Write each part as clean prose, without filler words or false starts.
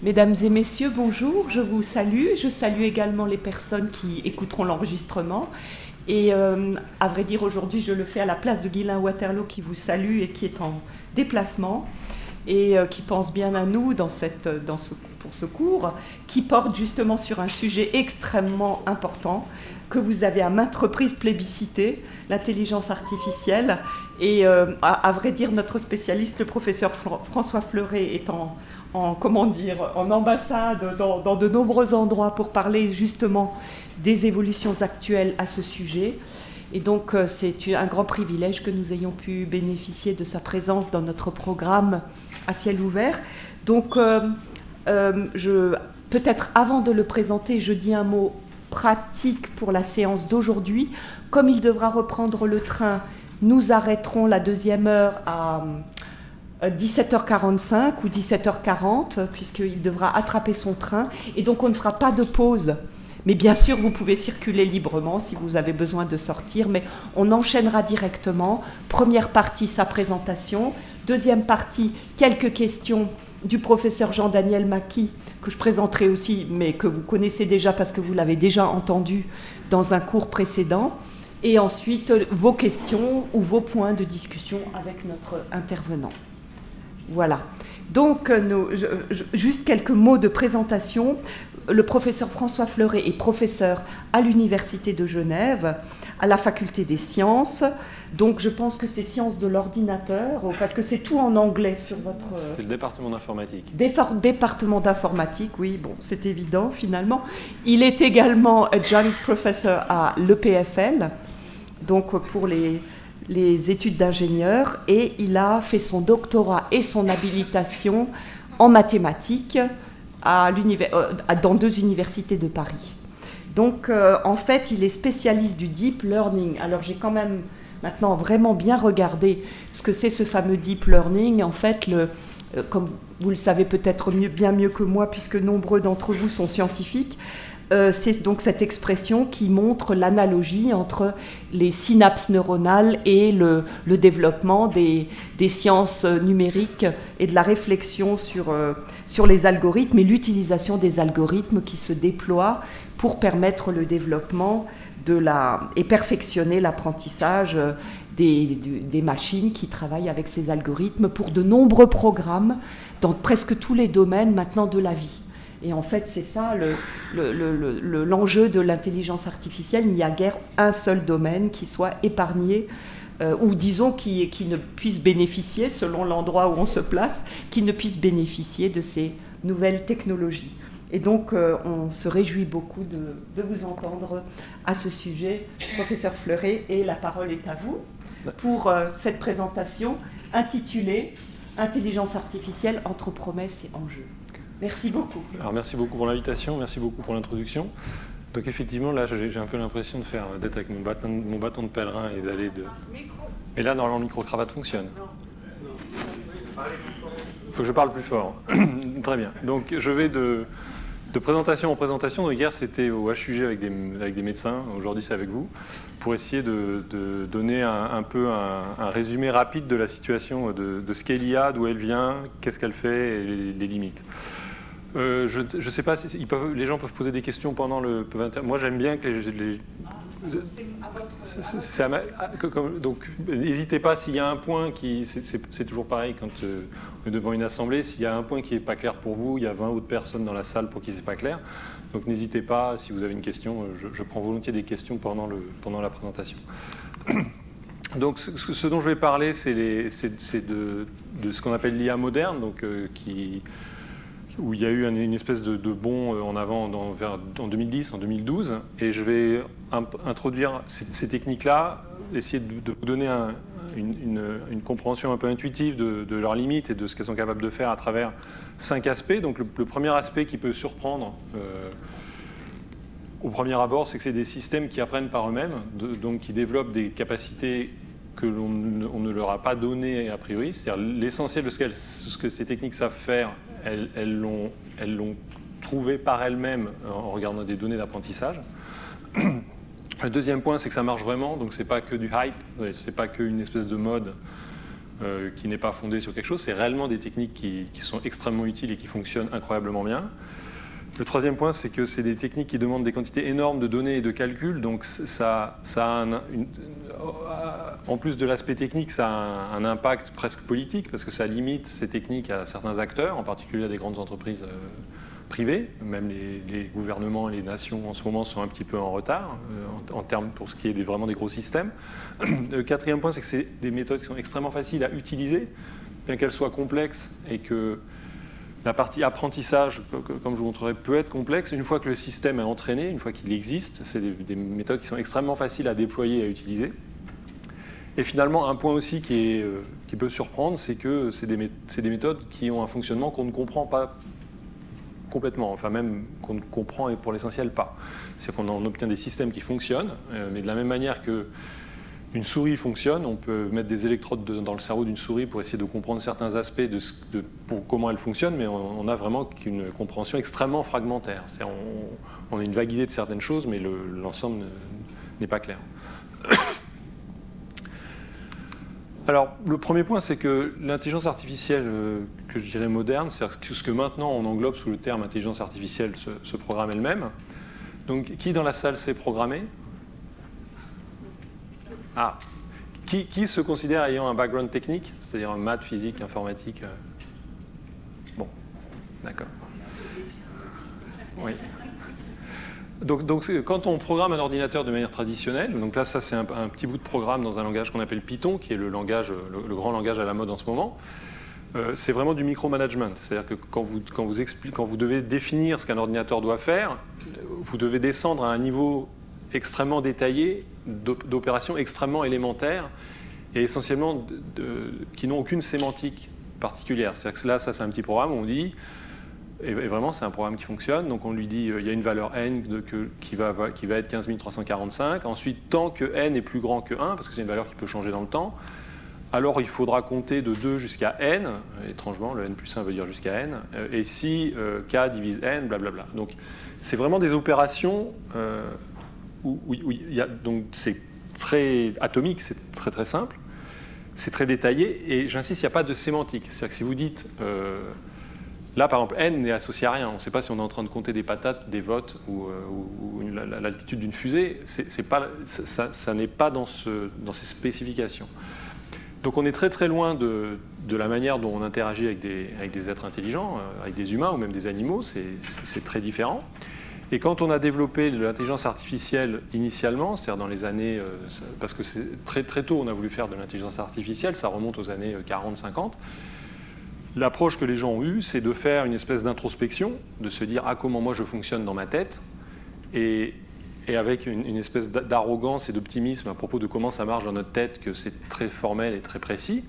Mesdames et messieurs, bonjour, je vous salue. Je salue également les personnes qui écouteront l'enregistrement. Et à vrai dire, aujourd'hui, je le fais à la place de Guylain Waterloo qui vous salue et qui est en déplacement et qui pense bien à nous pour ce cours, qui porte justement sur un sujet extrêmement important que vous avez à maintes reprises plébiscité, l'intelligence artificielle. Et à vrai dire, notre spécialiste, le professeur François Fleuret, est en ambassade dans de nombreux endroits pour parler justement des évolutions actuelles à ce sujet. Et donc, c'est un grand privilège que nous ayons pu bénéficier de sa présence dans notre programme à ciel ouvert. Donc, peut-être avant de le présenter, je dis un mot pratique pour la séance d'aujourd'hui. Comme il devra reprendre le train, nous arrêterons la deuxième heure à 17h45 ou 17h40, puisqu'il devra attraper son train. Et donc, on ne fera pas de pause. Mais bien sûr, vous pouvez circuler librement si vous avez besoin de sortir, mais on enchaînera directement. Première partie, sa présentation. Deuxième partie, quelques questions du professeur Jean-Daniel Mackie, que je présenterai aussi, mais que vous connaissez déjà parce que vous l'avez déjà entendu dans un cours précédent. Et ensuite, vos questions ou vos points de discussion avec notre intervenant. Voilà. Donc, juste quelques mots de présentation. Le professeur François Fleuret est professeur à l'Université de Genève, à la Faculté des Sciences. Donc, je pense que c'est sciences de l'ordinateur, parce que c'est tout en anglais sur votre... C'est le département d'informatique. Département d'informatique, oui, bon, c'est évident, finalement. Il est également adjunct professor à l'EPFL, donc pour les études d'ingénieur, et il a fait son doctorat et son habilitation en mathématiques dans 2 universités de Paris. Donc, en fait, il est spécialiste du deep learning. Alors, j'ai quand même maintenant vraiment bien regardé ce que c'est ce fameux deep learning. En fait, comme vous le savez peut-être bien mieux que moi, puisque nombreux d'entre vous sont scientifiques, c'est donc cette expression qui montre l'analogie entre les synapses neuronales et le développement des sciences numériques et de la réflexion sur les algorithmes et l'utilisation des algorithmes qui se déploient pour permettre le développement et perfectionner l'apprentissage des machines qui travaillent avec ces algorithmes pour de nombreux programmes dans presque tous les domaines maintenant de la vie. Et en fait, c'est ça l'enjeu de l'intelligence artificielle. Il n'y a guère un seul domaine qui soit épargné, ou disons qui ne puisse bénéficier, selon l'endroit où on se place, qui ne puisse bénéficier de ces nouvelles technologies. Et donc, on se réjouit beaucoup de vous entendre à ce sujet, professeur Fleuret, et la parole est à vous pour cette présentation intitulée « Intelligence artificielle entre promesses et enjeux ». Merci beaucoup. Alors merci beaucoup pour l'invitation, merci beaucoup pour l'introduction. Donc effectivement, là j'ai un peu l'impression d'être avec mon bâton de pèlerin et d'aller de... Et là, normalement, le micro-cravate fonctionne. Il faut que je parle plus fort. Très bien. Donc je vais de présentation en présentation. Donc, hier, c'était au HUG avec des médecins. Aujourd'hui, c'est avec vous. Pour essayer de donner un peu un résumé rapide de la situation de ce qu'est l'IA, d'où elle vient, qu'est-ce qu'elle fait et les limites. Je ne sais pas si les gens peuvent poser des questions pendant le... Moi, j'aime bien que donc, n'hésitez pas s'il y a un point qui... C'est toujours pareil quand on est devant une assemblée. S'il y a un point qui n'est pas clair pour vous, il y a 20 autres personnes dans la salle pour qui ce n'est pas clair. Donc, n'hésitez pas, si vous avez une question, je prends volontiers des questions pendant la présentation. Donc, ce dont je vais parler, c'est de ce qu'on appelle l'IA moderne, donc, où il y a eu une espèce de bond en avant en 2010, en 2012, et je vais introduire ces techniques-là, essayer de vous donner une compréhension un peu intuitive de leurs limites et de ce qu'elles sont capables de faire à travers 5 aspects. Donc le premier aspect qui peut surprendre au premier abord, c'est que c'est des systèmes qui apprennent par eux-mêmes, donc qui développent des capacités que l'on ne leur a pas données a priori. C'est-à-dire l'essentiel de ce que ces techniques savent faire, elles l'ont trouvé par elles-mêmes en regardant des données d'apprentissage. Le deuxième point, c'est que ça marche vraiment, donc c'est pas que du hype, c'est pas qu'une espèce de mode qui n'est pas fondée sur quelque chose, c'est réellement des techniques qui sont extrêmement utiles et qui fonctionnent incroyablement bien. Le troisième point, c'est que c'est des techniques qui demandent des quantités énormes de données et de calculs, donc ça a en plus de l'aspect technique, ça a un impact presque politique, parce que ça limite ces techniques à certains acteurs, en particulier à des grandes entreprises privées. Même les gouvernements et les nations en ce moment sont un petit peu en retard, en termes pour ce qui est vraiment des gros systèmes. Le quatrième point, c'est que c'est des méthodes qui sont extrêmement faciles à utiliser, bien qu'elles soient complexes, et que la partie apprentissage, comme je vous montrerai, peut être complexe. Une fois que le système est entraîné, une fois qu'il existe, c'est des méthodes qui sont extrêmement faciles à déployer et à utiliser. Et finalement, un point aussi qui peut surprendre, c'est que c'est des méthodes qui ont un fonctionnement qu'on ne comprend pas complètement, enfin même qu'on ne comprend pour l'essentiel pas. C'est qu'on en obtient des systèmes qui fonctionnent, mais de la même manière que une souris fonctionne, on peut mettre des électrodes dans le cerveau d'une souris pour essayer de comprendre certains aspects pour comment elle fonctionne, mais on n'a vraiment qu'une compréhension extrêmement fragmentaire. On a une vague idée de certaines choses, mais l'ensemble n'est pas clair. Alors, le premier point, c'est que l'intelligence artificielle, que je dirais moderne, c'est ce que maintenant on englobe sous le terme intelligence artificielle, se programme elle-même. Donc, qui dans la salle sait programmer ? Ah, qui se considère ayant un background technique, c'est-à-dire en maths, physique, informatique Bon, d'accord. Oui. Donc, quand on programme un ordinateur de manière traditionnelle, donc là, ça c'est un petit bout de programme dans un langage qu'on appelle Python, qui est le grand langage à la mode en ce moment. C'est vraiment du micromanagement. C'est-à-dire que quand vous devez définir ce qu'un ordinateur doit faire, vous devez descendre à un niveau extrêmement détaillés, d'opérations extrêmement élémentaires et essentiellement qui n'ont aucune sémantique particulière. C'est-à-dire que là, ça c'est un petit programme où on dit, et vraiment c'est un programme qui fonctionne, donc on lui dit il y a une valeur n qui va être 15 345, ensuite tant que n est plus grand que 1, parce que c'est une valeur qui peut changer dans le temps, alors il faudra compter de 2 jusqu'à n, étrangement le n plus 1 veut dire jusqu'à n, et si k divise n, blablabla. Donc c'est vraiment des opérations donc c'est très atomique, c'est très très simple, c'est très détaillé, et j'insiste, il n'y a pas de sémantique. C'est-à-dire que si vous dites, là par exemple, n n'est associé à rien, on ne sait pas si on est en train de compter des patates, des votes ou l'altitude d'une fusée, ça n'est pas dans ces spécifications. Donc on est très très loin de la manière dont on interagit avec des êtres intelligents, avec des humains ou même des animaux, c'est très différent. Et quand on a développé l'intelligence artificielle initialement, c'est-à-dire dans les années, parce que c'est très très tôt on a voulu faire de l'intelligence artificielle, ça remonte aux années 40-50, l'approche que les gens ont eue, c'est de faire une espèce d'introspection, de se dire comment moi je fonctionne dans ma tête, et avec une espèce d'arrogance et d'optimisme à propos de comment ça marche dans notre tête, que c'est très formel et très précis.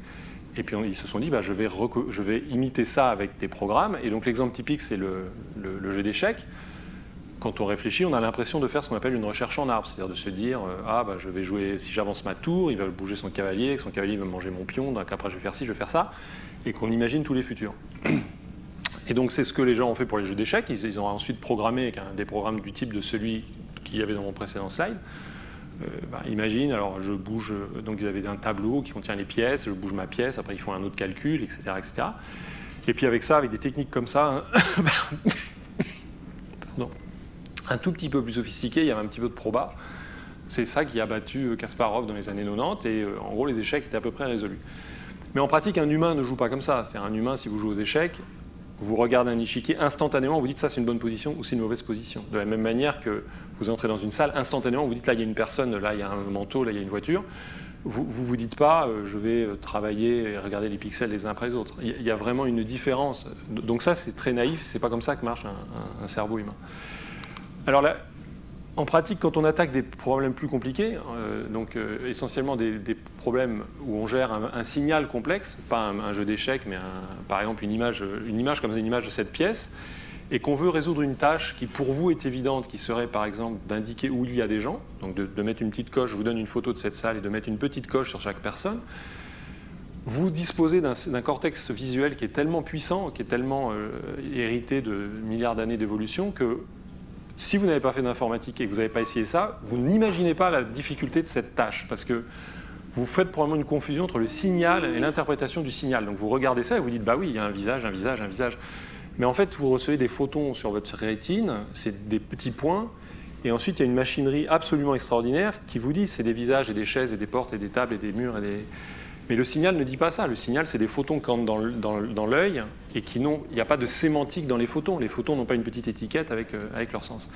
Et puis ils se sont dit, je vais imiter ça avec des programmes. Et donc l'exemple typique, c'est le jeu d'échecs. Quand on réfléchit, on a l'impression de faire ce qu'on appelle une recherche en arbre, c'est-à-dire de se dire je vais jouer, si j'avance ma tour, il va bouger son cavalier, son cavalier va manger mon pion, donc après je vais faire ci, je vais faire ça, et qu'on imagine tous les futurs. Et donc c'est ce que les gens ont fait pour les jeux d'échecs, ils ont ensuite programmé avec des programmes du type de celui qu'il y avait dans mon précédent slide. Imagine, alors je bouge, donc ils avaient un tableau qui contient les pièces, je bouge ma pièce, après ils font un autre calcul, etc. etc. Et puis avec ça, avec des techniques comme ça, pardon, un tout petit peu plus sophistiqué, il y avait un petit peu de proba. C'est ça qui a battu Kasparov dans les années 90, et en gros les échecs étaient à peu près résolus. Mais en pratique, un humain ne joue pas comme ça. C'est-à-dire un humain, si vous jouez aux échecs, vous regardez un échiquier, instantanément vous dites ça c'est une bonne position ou c'est une mauvaise position. De la même manière que vous entrez dans une salle, instantanément vous dites là il y a une personne, là il y a un manteau, là il y a une voiture. Vous dites pas je vais travailler et regarder les pixels les uns après les autres. Il y a vraiment une différence. Donc ça c'est très naïf, c'est pas comme ça que marche un cerveau humain. Alors là, en pratique, quand on attaque des problèmes plus compliqués, essentiellement des problèmes où on gère un signal complexe, pas un jeu d'échecs, mais par exemple une image comme une image de cette pièce, et qu'on veut résoudre une tâche qui pour vous est évidente, qui serait par exemple d'indiquer où il y a des gens, donc de mettre une petite coche, je vous donne une photo de cette salle, et de mettre une petite coche sur chaque personne, vous disposez d'un cortex visuel qui est tellement puissant, qui est tellement hérité de milliards d'années d'évolution, que si vous n'avez pas fait d'informatique et que vous n'avez pas essayé ça, vous n'imaginez pas la difficulté de cette tâche, parce que vous faites probablement une confusion entre le signal et l'interprétation du signal. Donc vous regardez ça et vous dites, bah oui, il y a un visage, un visage, un visage. Mais en fait, vous recevez des photons sur votre rétine, c'est des petits points, et ensuite il y a une machinerie absolument extraordinaire qui vous dit c'est des visages et des chaises et des portes et des tables et des murs et des... Mais le signal ne dit pas ça. Le signal, c'est des photons qui entrent dans l'œil et qui n'ont... Il n'y a pas de sémantique dans les photons. Les photons n'ont pas une petite étiquette avec leur sens.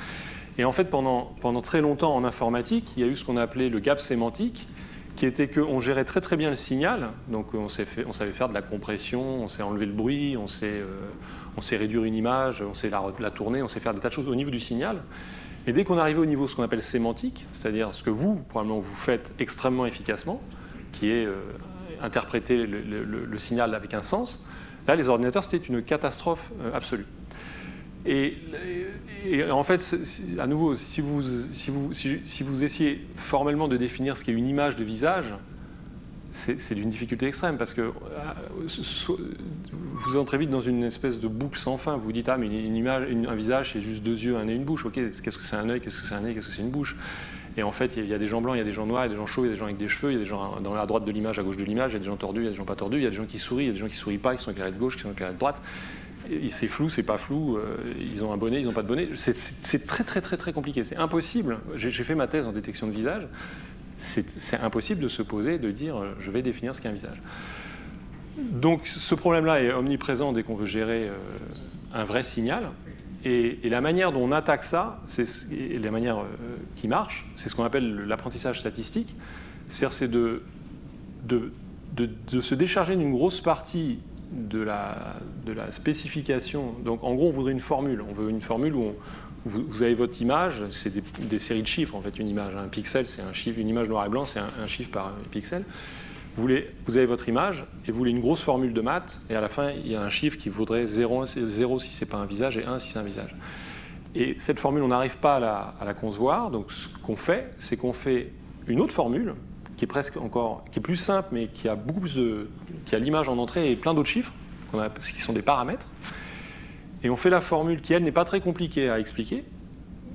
Et en fait, pendant très longtemps en informatique, il y a eu ce qu'on a appelé le gap sémantique, qui était qu'on gérait très très bien le signal. Donc on savait faire de la compression, on sait enlever le bruit, on sait réduire une image, on sait la tourner, on sait faire des tas de choses au niveau du signal. Et dès qu'on arrivait au niveau ce qu'on appelle sémantique, c'est-à-dire ce que vous, probablement, vous faites extrêmement efficacement, qui est interpréter le signal avec un sens, là, les ordinateurs, c'était une catastrophe absolue. Et en fait, à nouveau, si vous essayez formellement de définir ce qu'est une image de visage, c'est d'une difficulté extrême, parce que vous entrez vite dans une espèce de boucle sans fin. Vous vous dites, ah, mais une image, un visage, c'est juste 2 yeux, un nez, une bouche. Ok, qu'est-ce que c'est un œil, qu'est-ce que c'est un nez, qu'est-ce que c'est une bouche? Et en fait, il y a des gens blancs, il y a des gens noirs, il y a des gens chauds, il y a des gens avec des cheveux, il y a des gens dans la droite de l'image, à gauche de l'image, il y a des gens tordus, il y a des gens pas tordus, il y a des gens qui sourient, il y a des gens qui sourient pas, qui sont éclairés de gauche, qui sont éclairés de droite. C'est flou, c'est pas flou, ils ont un bonnet, ils n'ont pas de bonnet. C'est très très très très compliqué, c'est impossible. J'ai fait ma thèse en détection de visage, c'est impossible de se poser et de dire je vais définir ce qu'est un visage. Donc ce problème-là est omniprésent dès qu'on veut gérer un vrai signal. Et la manière dont on attaque ça, et la manière qui marche, c'est ce qu'on appelle l'apprentissage statistique. C'est de se décharger d'une grosse partie de la spécification. Donc en gros, on voudrait une formule. On veut une formule où vous avez votre image, c'est des séries de chiffres en fait, une image. Un pixel, c'est un chiffre, une image noir et blanc, c'est un chiffre par pixel. Vous avez votre image et vous voulez une grosse formule de maths, et à la fin, il y a un chiffre qui vaudrait 0 si ce n'est pas un visage et 1 si c'est un visage. Et cette formule, on n'arrive pas à la concevoir, donc ce qu'on fait, c'est qu'on fait une autre formule, qui est plus simple, mais qui a beaucoup plus qui a l'image en entrée et plein d'autres chiffres, qui sont des paramètres. Et on fait la formule qui, elle, n'est pas très compliquée à expliquer,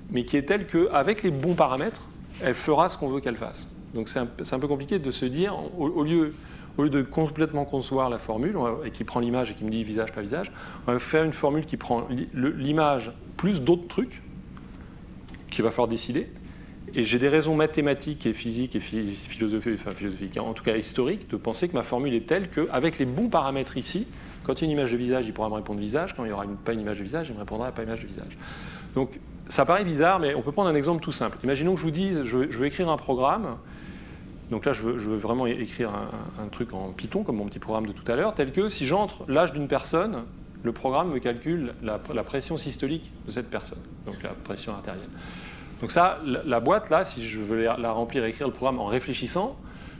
mais qui est telle qu'avec les bons paramètres, elle fera ce qu'on veut qu'elle fasse. Donc c'est un peu compliqué de se dire, au lieu de complètement concevoir la formule, et qui prend l'image et qui me dit visage, pas visage, on va faire une formule qui prend l'image plus d'autres trucs, qu'il va falloir décider. Et j'ai des raisons mathématiques et physiques et philosophiques, en tout cas historiques, de penser que ma formule est telle qu'avec les bons paramètres ici, quand il y a une image de visage, il pourra me répondre visage, quand il n'y aura pas une image de visage, il me répondra pas image de visage. Donc ça paraît bizarre, mais on peut prendre un exemple tout simple. Imaginons que je vous dise, je veux écrire un programme. Donc là, je veux vraiment écrire un truc en Python, comme mon petit programme de tout à l'heure, tel que si j'entre l'âge d'une personne, le programme me calcule la pression systolique de cette personne, donc la pression artérielle. Donc ça, la boîte, là, si je veux la remplir et écrire le programme en réfléchissant,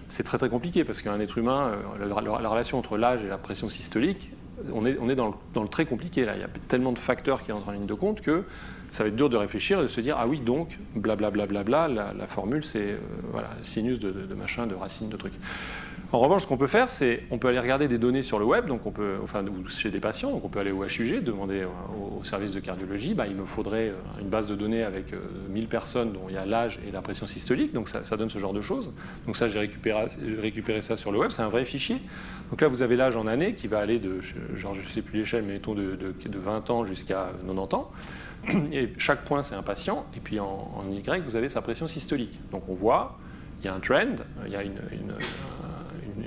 c'est très très compliqué, parce qu'un être humain, la relation entre l'âge et la pression systolique, on est dans le très compliqué, là. Il y a tellement de facteurs qui entrent en ligne de compte que ça va être dur de réfléchir et de se dire, ah oui, donc, blablabla, la formule, c'est voilà, sinus de machin, de racine, de trucs. En revanche, ce qu'on peut faire, c'est on peut aller regarder des données sur le web, donc ou chez des patients, donc on peut aller au HUG, demander au service de cardiologie, il me faudrait une base de données avec 1000 personnes dont il y a l'âge et la pression systolique, donc ça donne ce genre de choses. Donc ça, j'ai récupéré ça sur le web, c'est un vrai fichier. Donc là, vous avez l'âge en années qui va aller de, genre je ne sais plus l'échelle, mais mettons de 20 ans jusqu'à 90 ans. Et chaque point, c'est un patient, et puis en Y, vous avez sa pression systolique. Donc on voit, il y a un trend, il y a une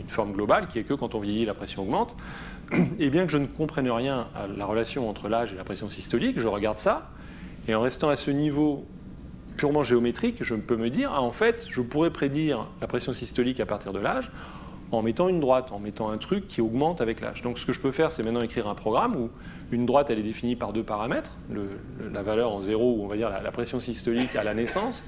forme globale qui est que quand on vieillit, la pression augmente. Et bien que je ne comprenne rien à la relation entre l'âge et la pression systolique, je regarde ça, et en restant à ce niveau purement géométrique, je peux me dire, en fait, je pourrais prédire la pression systolique à partir de l'âge en mettant une droite, en mettant un truc qui augmente avec l'âge. Donc ce que je peux faire, c'est maintenant écrire un programme où une droite, elle est définie par 2 paramètres, la valeur en 0, ou on va dire la pression systolique à la naissance.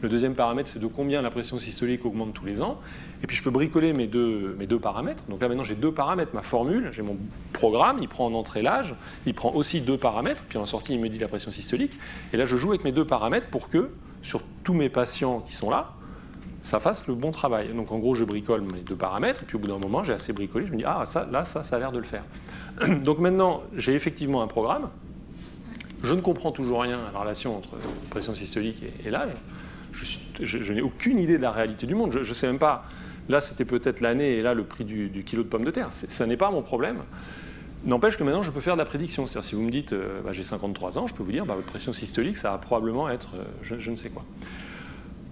Le deuxième paramètre, c'est de combien la pression systolique augmente tous les ans. Et puis je peux bricoler mes deux paramètres. Donc là maintenant j'ai 2 paramètres, ma formule, j'ai mon programme, il prend en entrée l'âge, il prend aussi 2 paramètres, puis en sortie il me dit la pression systolique. Et là je joue avec mes 2 paramètres pour que, sur tous mes patients qui sont là, ça fasse le bon travail. Donc en gros je bricole mes 2 paramètres, et puis au bout d'un moment j'ai assez bricolé, je me dis ah ça a l'air de le faire. Donc maintenant j'ai effectivement un programme, je ne comprends toujours rien à la relation entre pression systolique et l'âge. Je n'ai aucune idée de la réalité du monde. Je ne sais même pas Là, c'était peut-être l'année et là, le prix du kilo de pommes de terre. Ça n'est pas mon problème. N'empêche que maintenant, je peux faire de la prédiction. C'est-à-dire, si vous me dites, j'ai 53 ans, je peux vous dire, votre pression systolique, ça va probablement être je ne sais quoi.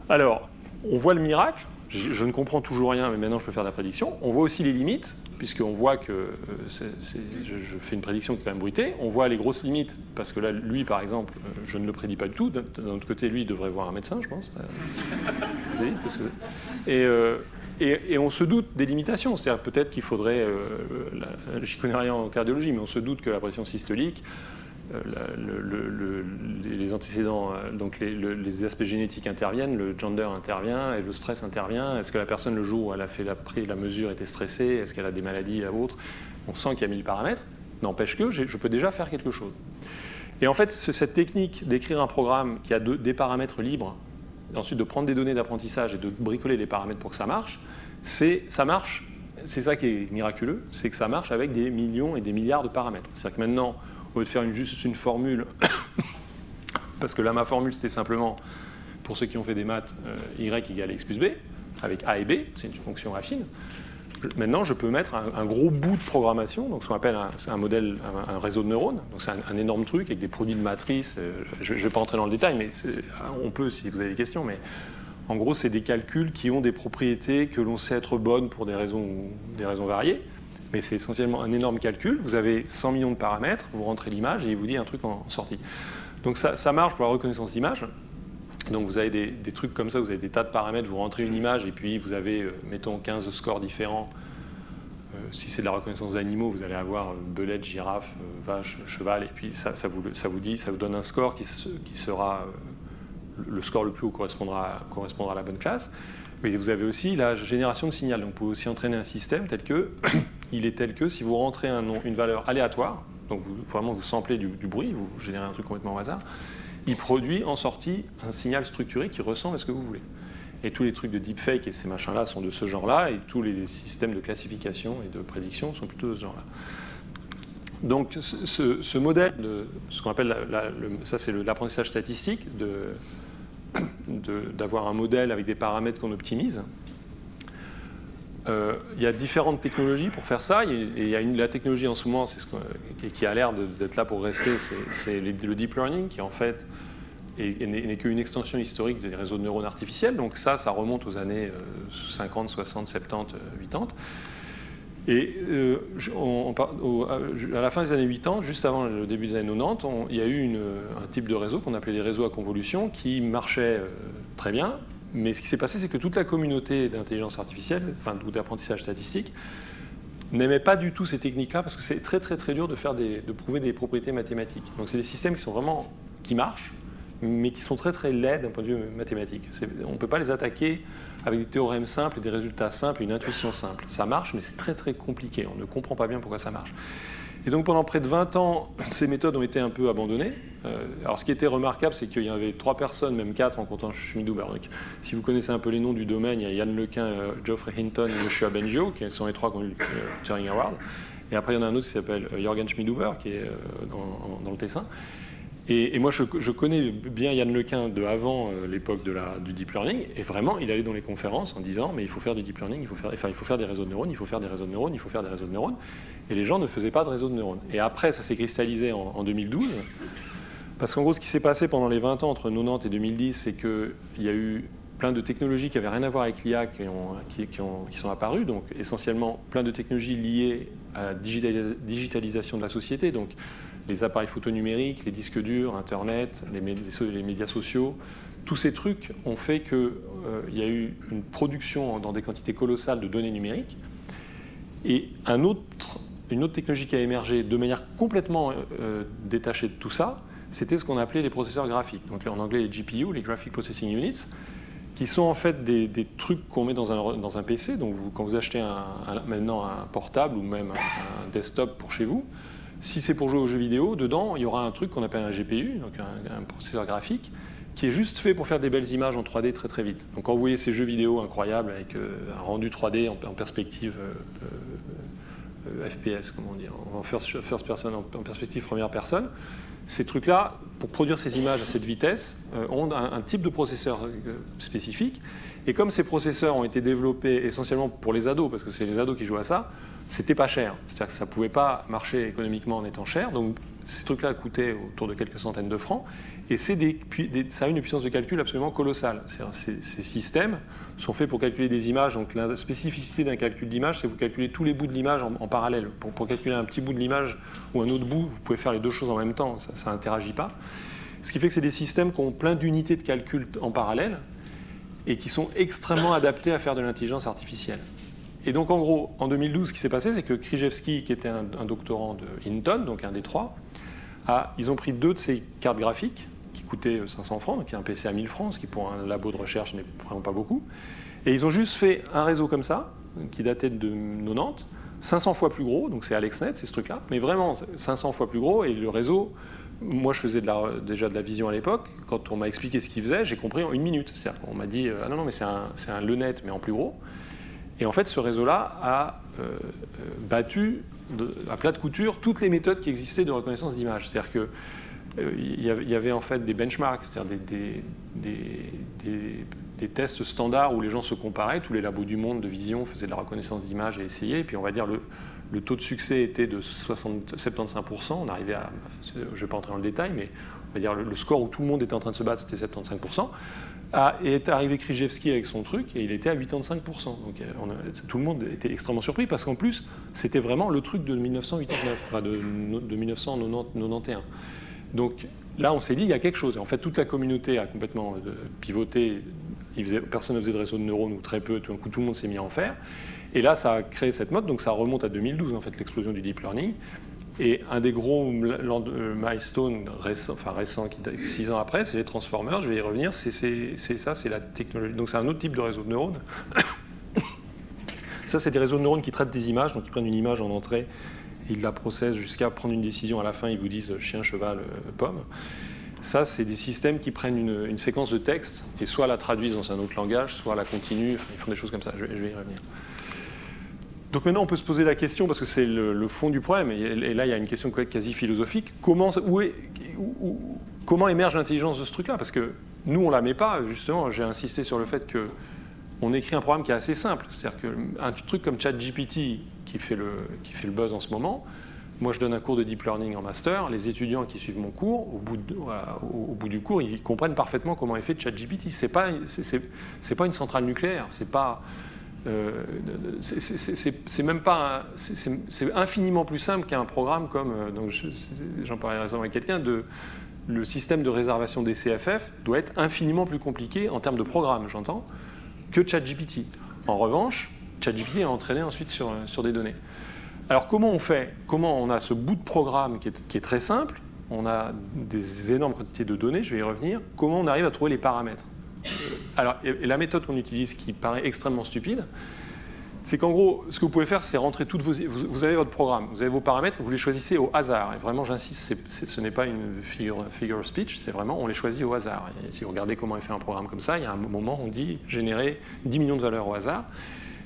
Alors, on voit le miracle. Je ne comprends toujours rien, mais maintenant, je peux faire de la prédiction. On voit aussi les limites, puisqu'on voit que je fais une prédiction qui est quand même bruitée. On voit les grosses limites, parce que là, lui, par exemple, je ne le prédis pas du tout. D'un autre côté, lui, il devrait voir un médecin, je pense. Vous avez dit, parce que... Et on se doute des limitations, c'est-à-dire peut-être qu'il faudrait, j'y connais rien en cardiologie, mais on se doute que la pression systolique, les antécédents, donc les aspects génétiques interviennent, le gender intervient et le stress intervient. Est-ce que la personne, le jour où elle a fait la mesure, était stressée? Est-ce qu'elle a des maladies à autres? On sent qu'il y a 1000 paramètres. N'empêche que je peux déjà faire quelque chose. Et en fait, cette technique d'écrire un programme qui a des paramètres libres, et ensuite de prendre des données d'apprentissage et de bricoler les paramètres pour que ça marche, ça marche, c'est ça qui est miraculeux, c'est que ça marche avec des millions et des milliards de paramètres. C'est-à-dire que maintenant, au lieu de faire juste une formule, parce que là, ma formule, c'était simplement, pour ceux qui ont fait des maths, y égale x plus b, avec a et b, c'est une fonction affine. Maintenant, je peux mettre un gros bout de programmation, donc ce qu'on appelle un modèle, un réseau de neurones. Donc c'est un énorme truc avec des produits de matrice. Je ne vais pas entrer dans le détail, mais on peut si vous avez des questions. Mais en gros, c'est des calculs qui ont des propriétés que l'on sait être bonnes pour des raisons variées. Mais c'est essentiellement un énorme calcul. Vous avez 100 millions de paramètres, vous rentrez l'image et il vous dit un truc en sortie. Donc ça marche pour la reconnaissance d'image. Donc vous avez des trucs comme ça, vous avez des tas de paramètres, vous rentrez une image et puis vous avez, mettons, 15 scores différents. Si c'est de la reconnaissance d'animaux, vous allez avoir belette, girafe, vache, cheval, et puis ça vous donne un score qui sera le score le plus haut correspondra à la bonne classe. Mais vous avez aussi la génération de signal. Donc vous pouvez aussi entraîner un système tel que, il est tel que si vous rentrez une valeur aléatoire, donc vraiment vous samplez du bruit, vous générez un truc complètement au hasard, il produit en sortie un signal structuré qui ressemble à ce que vous voulez. Et tous les trucs de deepfake et ces machins-là sont de ce genre-là, et tous les systèmes de classification et de prédiction sont plutôt de ce genre-là. Donc ce modèle, ce qu'on appelle, ça c'est l'apprentissage statistique, d'avoir un modèle avec des paramètres qu'on optimise. Il y a différentes technologies pour faire ça. Il y a la technologie en ce moment qui a l'air d'être là pour rester, c'est le deep learning, qui en fait n'est qu'une extension historique des réseaux de neurones artificiels. Donc ça remonte aux années 50, 60, 70, 80. Et à la fin des années 80, juste avant le début des années 90, il y a eu un type de réseau qu'on appelait les réseaux à convolution qui marchait très bien. Mais ce qui s'est passé, c'est que toute la communauté d'intelligence artificielle, ou d'apprentissage statistique, n'aimait pas du tout ces techniques-là parce que c'est très très très dur de prouver des propriétés mathématiques. Donc c'est des systèmes qui marchent, mais qui sont très très laids d'un point de vue mathématique. On ne peut pas les attaquer avec des théorèmes simples, des résultats simples, une intuition simple. Ça marche, mais c'est très très compliqué. On ne comprend pas bien pourquoi ça marche. Et donc pendant près de 20 ans, ces méthodes ont été un peu abandonnées. Alors ce qui était remarquable, c'est qu'il y avait 3 personnes, même 4 en comptant Schmidhuber. Donc, si vous connaissez un peu les noms du domaine, il y a Yann Lequin, Geoffrey Hinton et Yoshua Bengio, qui sont les 3 qui ont eu le Turing Award. Et après, il y en a un autre qui s'appelle Jürgen Schmidhuber, qui est dans le Tessin. Et moi, je connais bien Yann Lequin de avant l'époque du deep learning, et vraiment, il allait dans les conférences en disant mais il faut faire du deep learning, il faut faire des réseaux de neurones, il faut faire des réseaux de neurones, il faut faire des réseaux de neurones. Et les gens ne faisaient pas de réseaux de neurones. Et après, ça s'est cristallisé en 2012, parce qu'en gros, ce qui s'est passé pendant les 20 ans entre 90 et 2010, c'est qu'il y a eu plein de technologies qui n'avaient rien à voir avec l'IA qui sont apparues, donc essentiellement plein de technologies liées à la digitalisation de la société, donc les appareils photonumériques, les disques durs, Internet, les médias sociaux, tous ces trucs ont fait qu'il y a eu une production dans des quantités colossales de données numériques. Et une autre technologie qui a émergé de manière complètement détachée de tout ça, c'était ce qu'on appelait les processeurs graphiques. Donc en anglais, les GPU, les Graphic Processing Units, qui sont en fait des trucs qu'on met dans un PC. Donc quand vous achetez maintenant un portable ou même un desktop pour chez vous, si c'est pour jouer aux jeux vidéo, dedans, il y aura un truc qu'on appelle un GPU, donc un processeur graphique, qui est juste fait pour faire des belles images en 3D très très vite. Donc quand vous voyez ces jeux vidéo incroyables avec un rendu 3D en perspective FPS, comment dire, en first person, en perspective première personne, ces trucs-là, pour produire ces images à cette vitesse, ont un type de processeur spécifique. Et comme ces processeurs ont été développés essentiellement pour les ados, parce que c'est les ados qui jouent à ça, c'était pas cher. C'est-à-dire que ça ne pouvait pas marcher économiquement en étant cher. Donc ces trucs-là coûtaient autour de quelques centaines de francs. Et ça a une puissance de calcul absolument colossale. Ces systèmes sont faits pour calculer des images. Donc la spécificité d'un calcul d'image, c'est que vous calculez tous les bouts de l'image en parallèle. Pour calculer un petit bout de l'image ou un autre bout, vous pouvez faire les deux choses en même temps. Ça n'interagit pas. Ce qui fait que c'est des systèmes qui ont plein d'unités de calcul en parallèle et qui sont extrêmement adaptés à faire de l'intelligence artificielle. Et donc en gros, en 2012, ce qui s'est passé, c'est que Krzyzewski, qui était un doctorant de Hinton, donc un des trois, ils ont pris 2 de ces cartes graphiques qui coûtaient 500 francs, donc il y a un PC à 1000 francs, ce qui pour un labo de recherche n'est vraiment pas beaucoup. Et ils ont juste fait un réseau comme ça, qui datait de 90, 500 fois plus gros, donc c'est AlexNet, c'est ce truc-là, mais vraiment 500 fois plus gros, et le réseau, moi je faisais déjà de la vision à l'époque, quand on m'a expliqué ce qu'il faisait, j'ai compris en 1 minute. C'est-à-dire qu'on m'a dit, ah non, mais c'est un LeNet, mais en plus gros. Et en fait, ce réseau-là a battu à plat de couture toutes les méthodes qui existaient de reconnaissance d'image. C'est-à-dire que il y avait en fait des benchmarks, c'est-à-dire des tests standards où les gens se comparaient. Tous les labos du monde de vision faisaient de la reconnaissance d'image et essayaient. Et puis on va dire le taux de succès était de 75%. On arrivait à, je ne vais pas entrer dans le détail, mais on va dire le score où tout le monde était en train de se battre, c'était 75%. Et est arrivé Krzyzewski avec son truc et il était à 85%. Donc tout le monde était extrêmement surpris parce qu'en plus, c'était vraiment le truc de 1989, enfin de 1991. Donc là, on s'est dit, il y a quelque chose. Et en fait, toute la communauté a complètement pivoté. Personne ne faisait de réseau de neurones ou très peu. Tout d'un coup, tout le monde s'est mis à en faire. Et là, ça a créé cette mode. Donc ça remonte à 2012, en fait, l'explosion du deep learning. Et un des gros milestones récents, 6 ans après, c'est les transformers. Je vais y revenir. C'est ça, c'est la technologie. Donc c'est un autre type de réseau de neurones. Ça, c'est des réseaux de neurones qui traitent des images. Donc ils prennent une image en entrée. Ils la processent jusqu'à prendre une décision. À la fin, ils vous disent chien, cheval, pomme. Ça, c'est des systèmes qui prennent une séquence de texte et soit la traduisent dans un autre langage, soit la continuent. Enfin, ils font des choses comme ça. Je vais y revenir. Donc maintenant, on peut se poser la question, parce que c'est le fond du problème, et là, il y a une question quasi philosophique. Comment émerge l'intelligence de ce truc-là? Parce que nous, on ne la met pas. Justement, j'ai insisté sur le fait qu'on écrit un programme qui est assez simple. C'est-à-dire qu'un truc comme ChatGPT, qui fait le buzz en ce moment, moi, je donne un cours de deep learning en master. Les étudiants qui suivent mon cours, au bout du cours, ils comprennent parfaitement comment est fait ChatGPT. C'est pas une centrale nucléaire. C'est pas... c'est même pas, c'est infiniment plus simple qu'un programme comme, donc j'en parlais récemment avec quelqu'un, le système de réservation des CFF doit être infiniment plus compliqué en termes de programme, j'entends, que ChatGPT. En revanche, ChatGPT est entraîné ensuite sur des données. Alors comment on fait? Comment on a ce bout de programme qui est très simple, on a des énormes quantités de données, je vais y revenir, comment on arrive à trouver les paramètres? Alors, et la méthode qu'on utilise, qui paraît extrêmement stupide, c'est qu'en gros, ce que vous pouvez faire, c'est rentrer toutes vos... Vous avez votre programme, vous avez vos paramètres, vous les choisissez au hasard. Et vraiment, j'insiste, ce n'est pas une figure speech, c'est vraiment, on les choisit au hasard. Et si vous regardez comment est fait un programme comme ça, il y a un moment où on dit générer 10 millions de valeurs au hasard.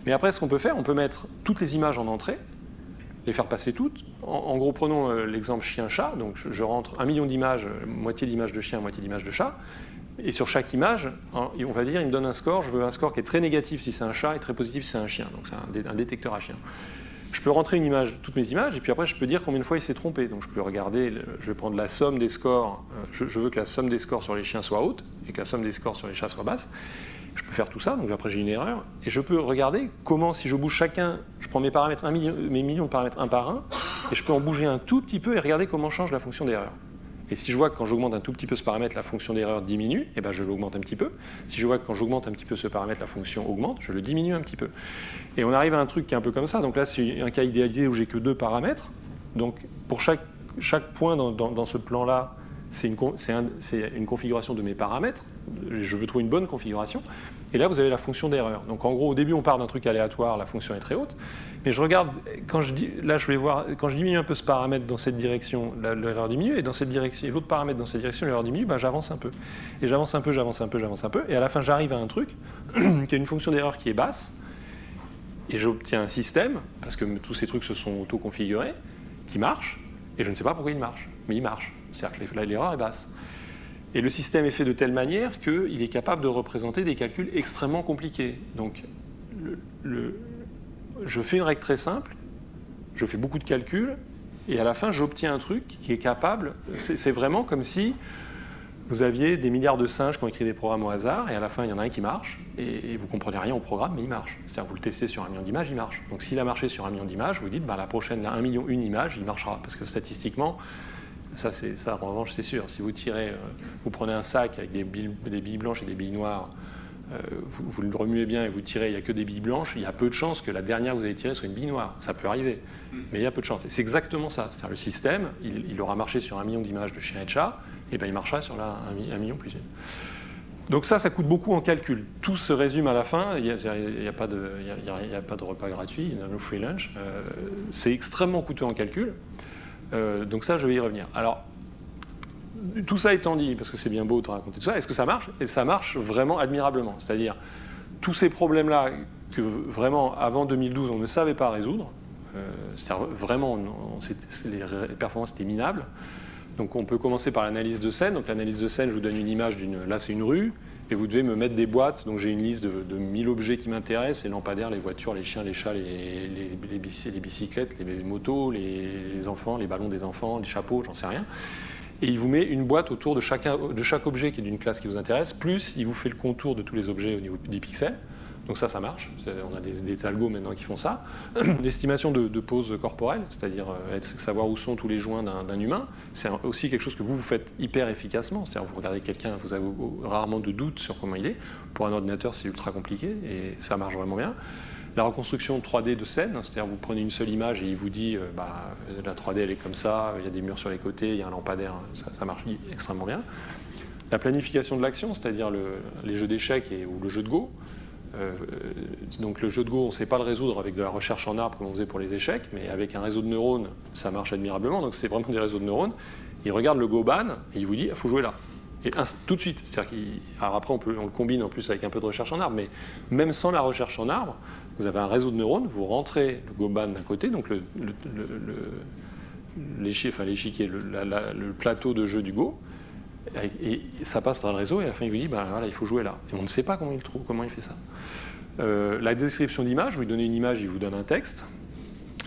Mais après, ce qu'on peut faire, on peut mettre toutes les images en entrée, les faire passer toutes. En gros, prenons l'exemple chien-chat. Donc, je rentre 1 million d'images, moitié d'images de chien, moitié d'images de chat. Et sur chaque image, on va dire, il me donne un score. Je veux un score qui est très négatif si c'est un chat et très positif si c'est un chien. Donc c'est un détecteur à chien. Je peux rentrer une image, toutes mes images, et puis après je peux dire combien de fois il s'est trompé. Donc je peux regarder, je vais prendre la somme des scores. Je veux que la somme des scores sur les chiens soit haute et que la somme des scores sur les chats soit basse. Je peux faire tout ça, donc après j'ai une erreur. Et je peux regarder comment, si je bouge chacun, je prends mes paramètres, mes millions de paramètres un par un, et je peux en bouger un tout petit peu et regarder comment change la fonction d'erreur. Et si je vois que quand j'augmente un tout petit peu ce paramètre, la fonction d'erreur diminue, eh ben je l'augmente un petit peu. Si je vois que quand j'augmente un petit peu ce paramètre, la fonction augmente, je le diminue un petit peu. Et on arrive à un truc qui est un peu comme ça. Donc là, c'est un cas idéalisé où j'ai que 2 paramètres. Donc pour chaque point dans ce plan-là, c'est une configuration de mes paramètres. Je veux trouver une bonne configuration. Et là, vous avez la fonction d'erreur. Donc en gros, au début, on part d'un truc aléatoire, la fonction est très haute. Mais je regarde, quand je diminue un peu ce paramètre dans cette direction, l'erreur diminue, et dans cette direction, et l'autre paramètre dans cette direction, l'erreur diminue, ben, j'avance un peu. Et j'avance un peu, j'avance un peu, j'avance un peu. Et à la fin, j'arrive à un truc qui a une fonction d'erreur qui est basse. Et j'obtiens un système, parce que tous ces trucs se sont auto-configurés, qui marche. Et je ne sais pas pourquoi il marche, mais il marche. c'est-à-dire que l'erreur est basse. Et le système est fait de telle manière qu'il est capable de représenter des calculs extrêmement compliqués. Donc, je fais une règle très simple, je fais beaucoup de calculs, et à la fin, j'obtiens un truc qui est capable. C'est vraiment comme si vous aviez des milliards de singes qui ont écrit des programmes au hasard, et à la fin, il y en a un qui marche, et vous ne comprenez rien au programme, mais il marche. C'est-à-dire que vous le testez sur 1 million d'images, il marche. Donc s'il a marché sur 1 million d'images, vous dites, la prochaine, là, 1 million, une image, il marchera. Parce que statistiquement, ça en revanche, c'est sûr. Si vous tirez, vous prenez un sac avec des billes blanches et des billes noires, vous le remuez bien et vous tirez, il n'y a que des billes blanches, il y a peu de chances que la dernière que vous avez tirée soit une bille noire. Ça peut arriver, mais il y a peu de chances. Et c'est exactement ça. C'est-à-dire le système, il aura marché sur 1 million d'images de chiens et de chats, et ben il marchera sur 1 million plus une. Donc ça coûte beaucoup en calcul. Tout se résume à la fin, il n'y a pas de repas gratuit, il n'y a no free lunch. C'est extrêmement coûteux en calcul. Donc ça, je vais y revenir. Alors, tout ça étant dit, parce que c'est bien beau de raconter tout ça, est-ce que ça marche? Et ça marche vraiment admirablement. C'est-à-dire, tous ces problèmes-là que vraiment, avant 2012, on ne savait pas résoudre, c'est-à-dire vraiment, les performances étaient minables. Donc on peut commencer par l'analyse de scène. Donc l'analyse de scène, je vous donne une image là c'est une rue, et vous devez me mettre des boîtes. Donc j'ai une liste de 1000 objets qui m'intéressent, les lampadaires, les voitures, les chiens, les chats, les bicyclettes, les motos, les enfants, les ballons des enfants, les chapeaux, j'en sais rien. Et il vous met une boîte autour de chaque objet qui est d'une classe qui vous intéresse, plus il vous fait le contour de tous les objets au niveau des pixels. Donc ça marche. On a des algos maintenant qui font ça. L'estimation de pose corporelle, c'est-à-dire savoir où sont tous les joints d'un humain, c'est aussi quelque chose que vous faites hyper efficacement. C'est-à-dire vous regardez quelqu'un, vous avez rarement de doute sur comment il est. Pour un ordinateur, c'est ultra compliqué et ça marche vraiment bien. La reconstruction 3D de scène, c'est-à-dire vous prenez une seule image et il vous dit la 3D elle est comme ça, il y a des murs sur les côtés, il y a un lampadaire, ça marche extrêmement bien. La planification de l'action, c'est-à-dire les jeux d'échecs ou le jeu de Go. Donc le jeu de Go, on ne sait pas le résoudre avec de la recherche en arbre comme on faisait pour les échecs, mais avec un réseau de neurones, ça marche admirablement. Donc c'est vraiment des réseaux de neurones. Il regarde le Go-ban et il vous dit il faut jouer là. Et tout de suite. Alors après, on le combine en plus avec un peu de recherche en arbre, mais même sans la recherche en arbre, vous avez un réseau de neurones, vous rentrez le Go-ban d'un côté, donc l'échiquier, le plateau de jeu du Go, et ça passe dans le réseau, et à la fin il vous dit voilà, il faut jouer là. Et on ne sait pas comment il fait ça. La description d'image, vous lui donnez une image, il vous donne un texte,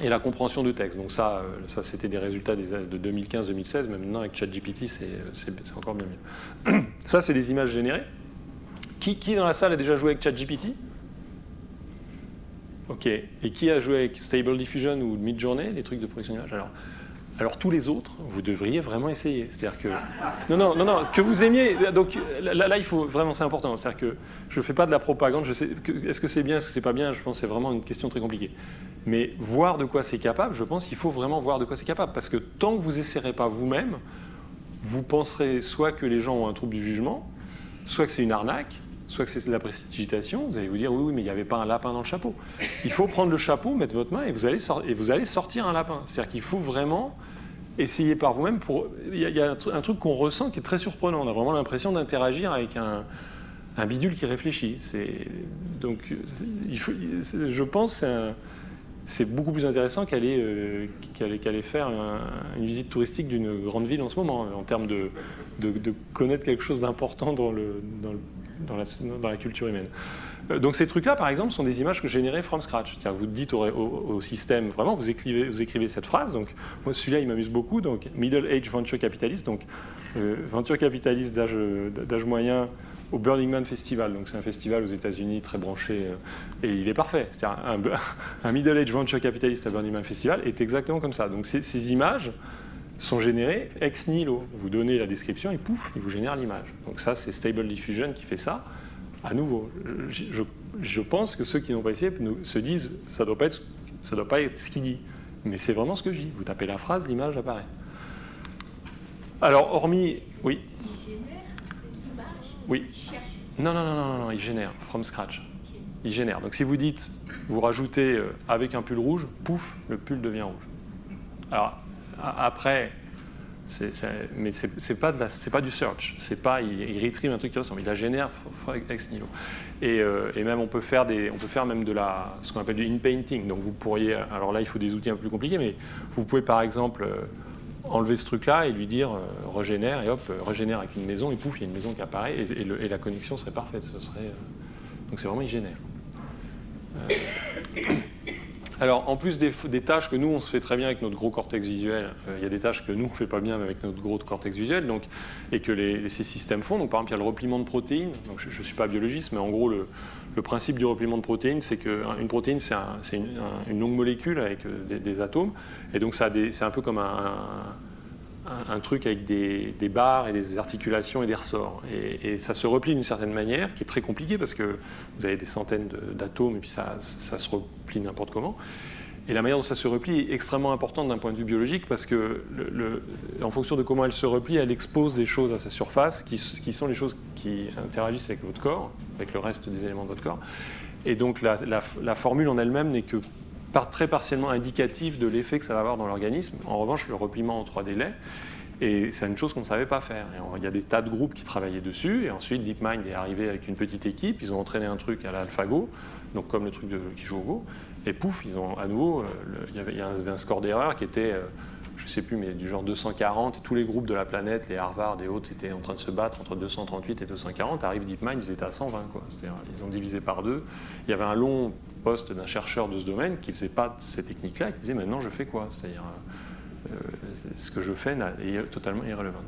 et la compréhension de texte. Donc ça c'était des résultats de 2015-2016, mais maintenant avec ChatGPT, c'est encore bien mieux. Ça, c'est des images générées. Qui dans la salle a déjà joué avec ChatGPT? Ok. Et qui a joué avec Stable Diffusion ou Midjourney, les trucs de production d'image? Alors tous les autres, vous devriez vraiment essayer. C'est-à-dire que non, que vous aimiez. Donc là, il faut vraiment, c'est important. C'est-à-dire que je ne fais pas de la propagande. Est-ce que c'est bien, est-ce que c'est pas bien? Je pense que c'est vraiment une question très compliquée. Mais voir de quoi c'est capable, je pense qu'il faut vraiment voir de quoi c'est capable, parce que tant que vous n'essayerez pas vous-même, vous penserez soit que les gens ont un trouble du jugement, soit que c'est une arnaque, soit que c'est de la prestidigitation. Vous allez vous dire oui, mais il n'y avait pas un lapin dans le chapeau. Il faut prendre le chapeau, mettre votre main et vous allez sortir un lapin. C'est-à-dire qu'il faut vraiment essayer par vous-même. Il y a un truc qu'on ressent qui est très surprenant. On a vraiment l'impression d'interagir avec un bidule qui réfléchit. Donc, je pense que c'est beaucoup plus intéressant qu'aller faire une visite touristique d'une grande ville en ce moment, en termes de connaître quelque chose d'important dans la culture humaine. Donc ces trucs-là, par exemple, sont des images que générées from scratch. C'est-à-dire que vous dites au système, vraiment, vous écrivez cette phrase. Donc moi, celui-là, il m'amuse beaucoup. Donc Middle Age Venture Capitalist, donc venture capitaliste d'âge moyen au Burning Man Festival. Donc c'est un festival aux États-Unis très branché, et il est parfait. C'est-à-dire un Middle Age Venture Capitalist à Burning Man Festival est exactement comme ça. Donc ces images sont générées ex nihilo. Vous donnez la description et pouf, il vous génère l'image. Donc ça, c'est Stable Diffusion qui fait ça. À nouveau, je pense que ceux qui n'ont pas essayé se disent ça doit pas être ce qu'il dit. Mais c'est vraiment ce que je dis. Vous tapez la phrase, l'image apparaît. Alors, hormis... Oui. Il génère l'image. Oui. Il cherche. Non, il génère, from scratch. Il génère. Donc si vous dites, vous rajoutez avec un pull rouge, pouf, le pull devient rouge. Alors, après... mais c'est pas du search, il retrieve un truc qui ressemble, il la génère ex nihilo. Et même on peut faire même ce qu'on appelle du in-painting. Donc vous pourriez, alors là il faut des outils un peu plus compliqués, mais vous pouvez par exemple enlever ce truc-là et lui dire régénère, et hop, régénère avec une maison, et pouf, il y a une maison qui apparaît, et la connexion serait parfaite. Donc c'est vraiment il génère. Alors, en plus des tâches que nous, on se fait très bien avec notre gros cortex visuel, il y a des tâches que nous, on ne fait pas bien avec notre gros cortex visuel, donc, et que ces systèmes font. Donc, par exemple, il y a le repliement de protéines. Donc, je ne suis pas biologiste, mais en gros, le principe du repliement de protéines, c'est qu'une protéine, c'est une longue molécule avec des atomes. Et donc, c'est un peu comme un truc avec des barres et des articulations et des ressorts. Et ça se replie d'une certaine manière, qui est très compliquée parce que vous avez des centaines d'atomes et puis ça se replie n'importe comment. Et la manière dont ça se replie est extrêmement importante d'un point de vue biologique parce que, en fonction de comment elle se replie, elle expose des choses à sa surface qui sont les choses qui interagissent avec votre corps, avec le reste des éléments de votre corps. Et donc la formule en elle-même n'est que très partiellement indicatif de l'effet que ça va avoir dans l'organisme. En revanche, le repliement en 3D l'est, et c'est une chose qu'on ne savait pas faire. Et il y a des tas de groupes qui travaillaient dessus, et ensuite DeepMind est arrivé avec une petite équipe, ils ont entraîné un truc à l'AlphaGo, donc comme le truc qui joue au Go, et pouf, ils ont à nouveau, il y avait un score d'erreur qui était, je ne sais plus, mais du genre 240, et tous les groupes de la planète, les Harvard et autres, étaient en train de se battre entre 238 et 240, arrive DeepMind, ils étaient à 120, quoi. C'est-à-dire, ils ont divisé par deux. Il y avait un long poste d'un chercheur de ce domaine qui ne faisait pas ces techniques-là, qui disait maintenant je fais quoi? C'est-à-dire ce que je fais est totalement irrelevant.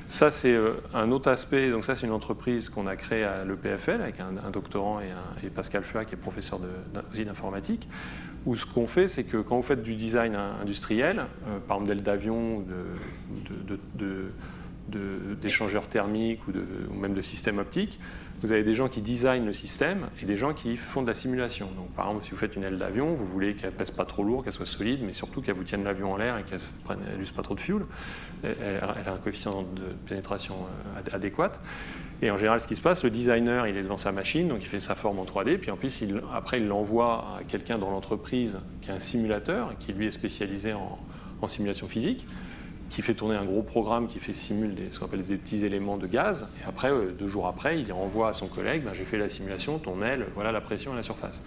Ça c'est un autre aspect, donc ça c'est une entreprise qu'on a créée à l'EPFL avec un doctorant et Pascal Fua qui est professeur d'informatique, où ce qu'on fait c'est que quand vous faites du design industriel, par exemple d'ailes d'avion, d'échangeurs thermiques ou même de systèmes optiques, vous avez des gens qui designent le système et des gens qui font de la simulation. Donc, par exemple, si vous faites une aile d'avion, vous voulez qu'elle ne pèse pas trop lourd, qu'elle soit solide, mais surtout qu'elle vous tienne l'avion en l'air et qu'elle n'use pas trop de fuel. Elle a un coefficient de pénétration adéquat. Et en général, ce qui se passe, le designer, il est devant sa machine, donc il fait sa forme en 3D, puis en plus, après, il l'envoie à quelqu'un dans l'entreprise qui a un simulateur, qui lui est spécialisé en simulation physique, qui fait tourner un gros programme qui simule ce qu'on appelle des petits éléments de gaz, et après, 2 jours après, il renvoie à son collègue, j'ai fait la simulation, ton aile, voilà la pression à la surface.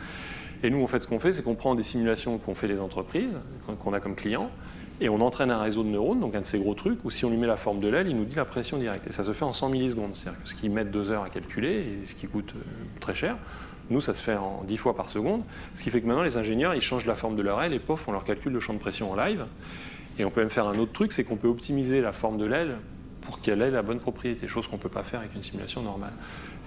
Et nous, en fait, ce qu'on fait, c'est qu'on prend des simulations qu'ont fait les entreprises, qu'on a comme clients, et on entraîne un réseau de neurones, donc un de ces gros trucs, où si on lui met la forme de l'aile, il nous dit la pression directe. Et ça se fait en 100 millisecondes, c'est-à-dire que ce qui met 2 heures à calculer, et ce qui coûte très cher, nous, ça se fait en 10 fois par seconde, ce qui fait que maintenant, les ingénieurs, ils changent la forme de leur aile, et pof, on leur calcule le champ de pression en live. Et on peut même faire un autre truc, c'est qu'on peut optimiser la forme de l'aile pour qu'elle ait la bonne propriété, chose qu'on ne peut pas faire avec une simulation normale.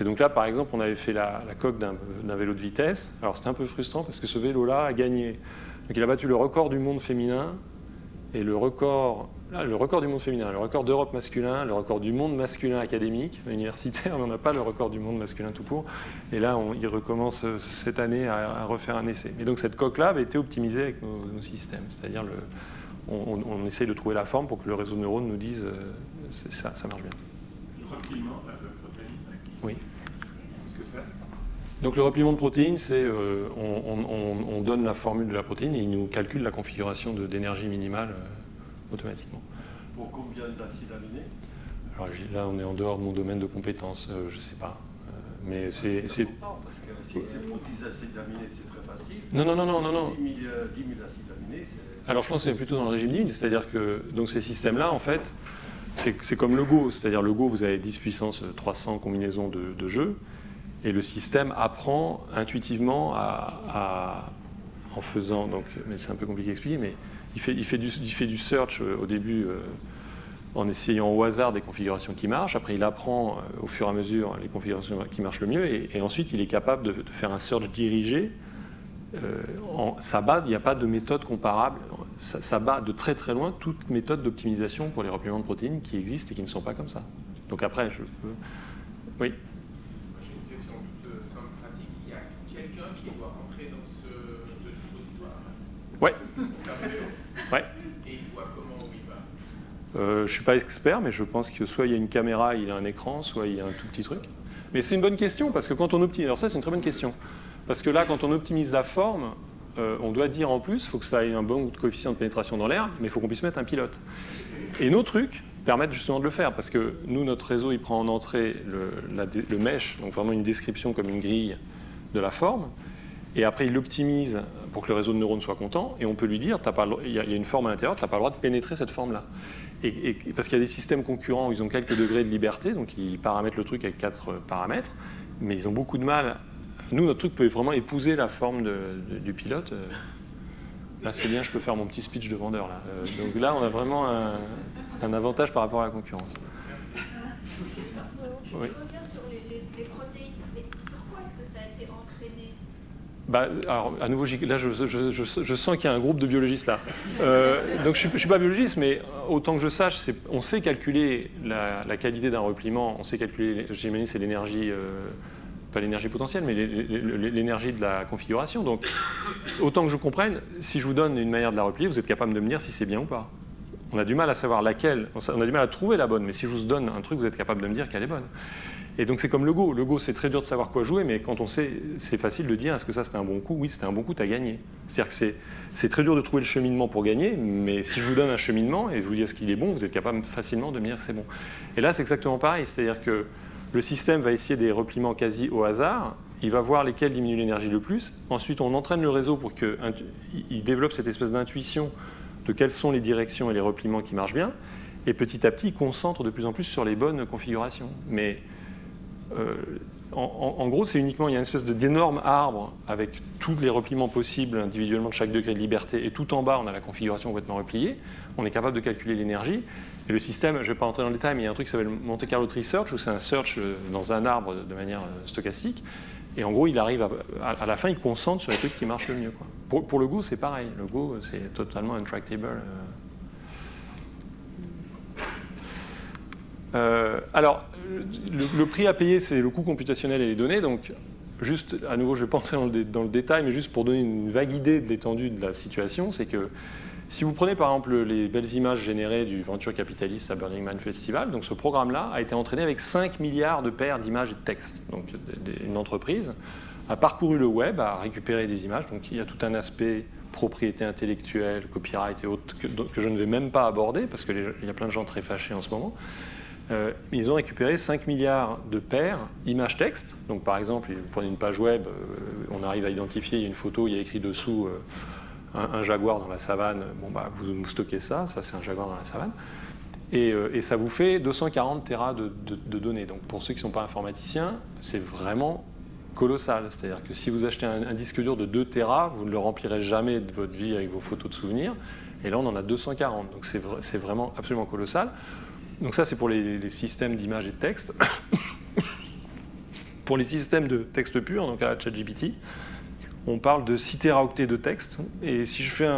Et donc là, par exemple, on avait fait la coque d'un vélo de vitesse. Alors c'était un peu frustrant parce que ce vélo-là a gagné. Donc il a battu le record du monde féminin, et le record du monde féminin, le record d'Europe masculin, le record du monde masculin académique, universitaire, on n'en a pas le record du monde masculin tout court. Et là, il recommence cette année à refaire un essai. Et donc cette coque-là avait été optimisée avec nos systèmes, c'est-à-dire on essaye de trouver la forme pour que le réseau de neurones nous dise ça marche bien. Le repliement de protéines. Oui. Qu'est-ce que c'est? Donc le repliement de protéines, c'est on donne la formule de la protéine et il nous calcule la configuration d'énergie minimale automatiquement. Pour combien d'acides aminés? Alors là, on est en dehors de mon domaine de compétences, je ne sais pas. Mais c'est... Parce que si c'est pour 10 acides aminés, c'est très facile. Non. 10 000 acides aminés, c'est... Alors je pense que c'est plutôt dans le régime limite, c'est-à-dire que donc, ces systèmes-là, en fait, c'est comme le Go. C'est-à-dire le Go, vous avez 10 puissance 300 combinaisons de jeux, et le système apprend intuitivement en faisant... Donc, mais c'est un peu compliqué à expliquer, mais il fait du search au début en essayant au hasard des configurations qui marchent. Après, il apprend au fur et à mesure les configurations qui marchent le mieux, et ensuite, il est capable de faire un search dirigé. Il n'y a pas de méthode comparable. Ça bat de très très loin toute méthode d'optimisation pour les repliements de protéines qui existent et qui ne sont pas comme ça. Donc après, je peux... Oui. J'ai une question toute simple, pratique. Il y a quelqu'un qui doit rentrer dans ce suppositoire. Ouais. Pour faire le vélo. Ouais. Et il voit comment où il va. Je ne suis pas expert, mais je pense que soit il y a une caméra, il y a un écran, soit il y a un tout petit truc. Mais c'est une bonne question, parce que quand on optimise... Alors ça, c'est une très bonne question. Parce que là, quand on optimise la forme, on doit dire en plus, il faut que ça ait un bon coefficient de pénétration dans l'air, mais il faut qu'on puisse mettre un pilote. Et nos trucs permettent justement de le faire, parce que nous, notre réseau, il prend en entrée le mesh, donc vraiment une description comme une grille de la forme, Et après, il l'optimise pour que le réseau de neurones soit content. Et on peut lui dire, il y a une forme à l'intérieur, tu n'as pas le droit de pénétrer cette forme-là. Et parce qu'il y a des systèmes concurrents où ils ont quelques degrés de liberté, donc ils paramètrent le truc avec 4 paramètres, mais ils ont beaucoup de mal. Nous, notre truc peut vraiment épouser la forme du pilote. Là, c'est bien, je peux faire mon petit speech de vendeur. Là. Donc là, on a vraiment un avantage par rapport à la concurrence. Je reviens sur les protéines. Mais sur quoi est-ce que ça a été entraîné? Alors, à nouveau, là, je sens qu'il y a un groupe de biologistes là. Donc, je ne suis pas biologiste, mais autant que je sache, on sait calculer la qualité d'un repliement, on sait calculer, j'imagine, c'est l'énergie, pas l'énergie potentielle, mais l'énergie de la configuration. Donc, autant que je comprenne, si je vous donne une manière de la replier, vous êtes capable de me dire si c'est bien ou pas. On a du mal à savoir laquelle, on a du mal à trouver la bonne, mais si je vous donne un truc, vous êtes capable de me dire qu'elle est bonne. Et donc c'est comme le Go. Le Go, c'est très dur de savoir quoi jouer, mais quand on sait, c'est facile de dire est-ce que ça c'était un bon coup? Oui, c'était un bon coup, tu as gagné. C'est-à-dire que c'est très dur de trouver le cheminement pour gagner, mais si je vous donne un cheminement et je vous dis est-ce qu'il est bon, vous êtes capable facilement de me dire que c'est bon. Et là, c'est exactement pareil, c'est-à-dire que le système va essayer des repliements quasi au hasard, il va voir lesquels diminuent l'énergie le plus, ensuite on entraîne le réseau pour qu'il développe cette espèce d'intuition de quelles sont les directions et les repliements qui marchent bien, et petit à petit, il concentre de plus en plus sur les bonnes configurations. Mais en gros, c'est uniquement, il y a une espèce d'énorme arbre avec tous les repliements possibles individuellement de chaque degré de liberté, et tout en bas, on a la configuration complètement repliée. On est capable de calculer l'énergie. Et le système, je ne vais pas rentrer dans le détail, mais il y a un truc qui s'appelle Monte Carlo Tree Search, où c'est un search dans un arbre de manière stochastique. Et en gros, il arrive à la fin, il concentre sur les trucs qui marchent le mieux, quoi. Pour le Go, c'est pareil. Le Go, c'est totalement intractable. Alors, le prix à payer, c'est le coût computationnel et les données. Donc, juste, à nouveau, je ne vais pas entrer dans le détail, mais juste pour donner une vague idée de l'étendue de la situation, c'est que si vous prenez par exemple les belles images générées du Venture Capitalist à Burning Man Festival, donc ce programme-là a été entraîné avec 5 milliards de paires d'images et de textes. Donc, une entreprise a parcouru le web, a récupéré des images. Donc, il y a tout un aspect propriété intellectuelle, copyright et autres que je ne vais même pas aborder parce qu'il y a plein de gens très fâchés en ce moment. Ils ont récupéré 5 milliards de paires images-textes. Donc, par exemple, vous prenez une page web, on arrive à identifier, il y a une photo, il y a écrit dessous un jaguar dans la savane. Bon, bah, vous stockez ça c'est un jaguar dans la savane. Et ça vous fait 240 téras de données. Donc, pour ceux qui ne sont pas informaticiens, c'est vraiment colossal. C'est-à-dire que si vous achetez un disque dur de 2 téras, vous ne le remplirez jamais de votre vie avec vos photos de souvenirs. Et là, on en a 240. Donc, c'est vraiment absolument colossal. Donc ça, c'est pour les systèmes d'images et de texte. Pour les systèmes de texte pur, donc à la ChatGPT, on parle de 6 téraoctets de texte. Et si je fais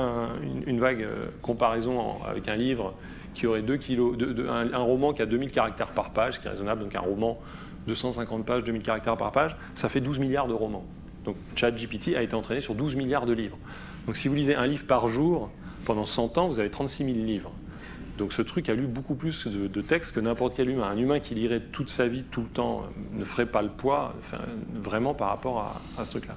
une vague comparaison avec un livre qui aurait 2 kilos, un roman qui a 2000 caractères par page, ce qui est raisonnable, donc un roman 250 pages, 2000 caractères par page, ça fait 12 milliards de romans. Donc ChatGPT a été entraîné sur 12 milliards de livres. Donc si vous lisez un livre par jour, pendant 100 ans, vous avez 36 000 livres. Donc ce truc a lu beaucoup plus de textes que n'importe quel humain. Un humain qui lirait toute sa vie, tout le temps, ne ferait pas le poids, enfin, vraiment par rapport à ce truc-là.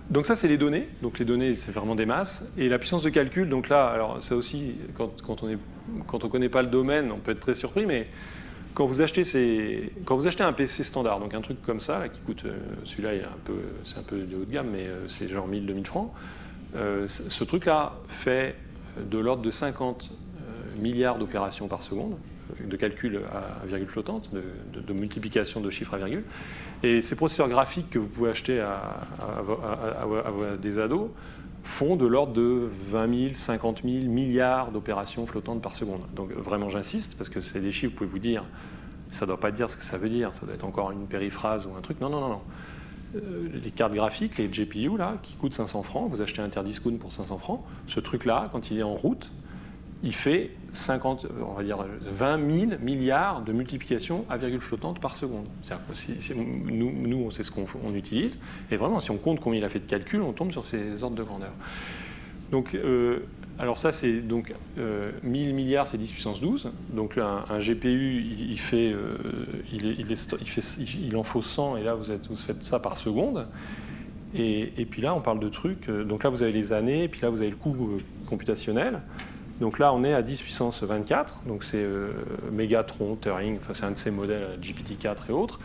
Donc ça, c'est les données. Donc les données, c'est vraiment des masses. Et la puissance de calcul, donc là, alors ça aussi, quand on ne connaît pas le domaine, on peut être très surpris, mais quand vous achetez un PC standard, donc un truc comme ça, là, qui coûte, celui-là, c'est un peu de haut de gamme, mais c'est genre 1000-2000 francs, ce truc-là fait de l'ordre de 50 milliards d'opérations par seconde, de calcul à virgule flottante, de multiplication de chiffres à virgule. Et ces processeurs graphiques que vous pouvez acheter à des ados font de l'ordre de 20 000, 50 000 milliards d'opérations flottantes par seconde. Donc vraiment, j'insiste, parce que c'est des chiffres, vous pouvez vous dire, ça ne doit pas dire ce que ça veut dire, ça doit être encore une périphrase ou un truc. Non, non, non, non. Les cartes graphiques, les GPU, là, qui coûtent 500 francs, vous achetez un Interdiscount pour 500 francs, ce truc-là, quand il est en route, il fait 20 000 milliards de multiplications à virgule flottante par seconde. Nous, c'est ce qu'on utilise. Et vraiment, si on compte combien il a fait de calculs, on tombe sur ces ordres de grandeur. Donc, alors ça, c'est donc 1000 milliards, c'est 10 puissance 12. Donc là, un GPU, il en faut 100, et là, vous faites ça par seconde. Et puis là, on parle de trucs. Donc là, vous avez les années, et puis là, vous avez le coût computationnel. Donc là, on est à 10 puissance 24, donc c'est Megatron, Turing, enfin c'est un de ces modèles GPT-4 et autres.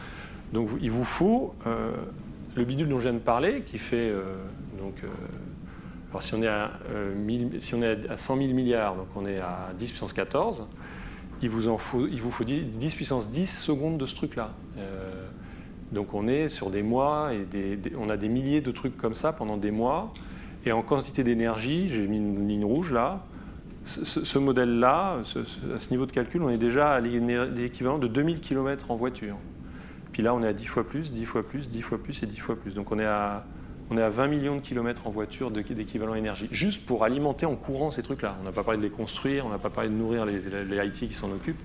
Donc il vous faut le bidule dont je viens de parler, qui fait alors si on est à 100 000 milliards, donc on est à 10 puissance 14, il vous faut 10 puissance 10 secondes de ce truc-là. Donc on est sur des mois, et on a des milliers de trucs comme ça pendant des mois, et en quantité d'énergie, j'ai mis une ligne rouge là, ce modèle-là, à ce niveau de calcul, on est déjà à l'équivalent de 2000 km en voiture. Puis là, on est à 10 fois plus, 10 fois plus, 10 fois plus et 10 fois plus. Donc on est à 20 millions de kilomètres en voiture d'équivalent énergie, juste pour alimenter en courant ces trucs-là. On n'a pas parlé de les construire, on n'a pas parlé de nourrir les IT qui s'en occupent.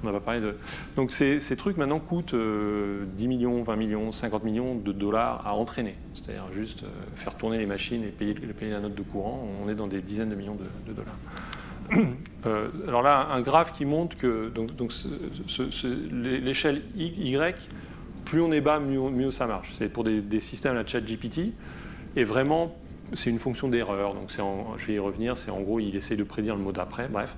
On n'a pas parlé de... Donc ces trucs maintenant coûtent 10 millions, 20 millions, 50 millions de dollars à entraîner. C'est-à-dire juste faire tourner les machines et payer la note de courant. On est dans des dizaines de millions de dollars. Alors là, un graphe qui montre que l'échelle Y, plus on est bas, mieux ça marche. C'est pour des systèmes à la ChatGPT. Et vraiment, c'est une fonction d'erreur. Donc je vais y revenir. C'est en gros, il essaye de prédire le mot d'après. Bref.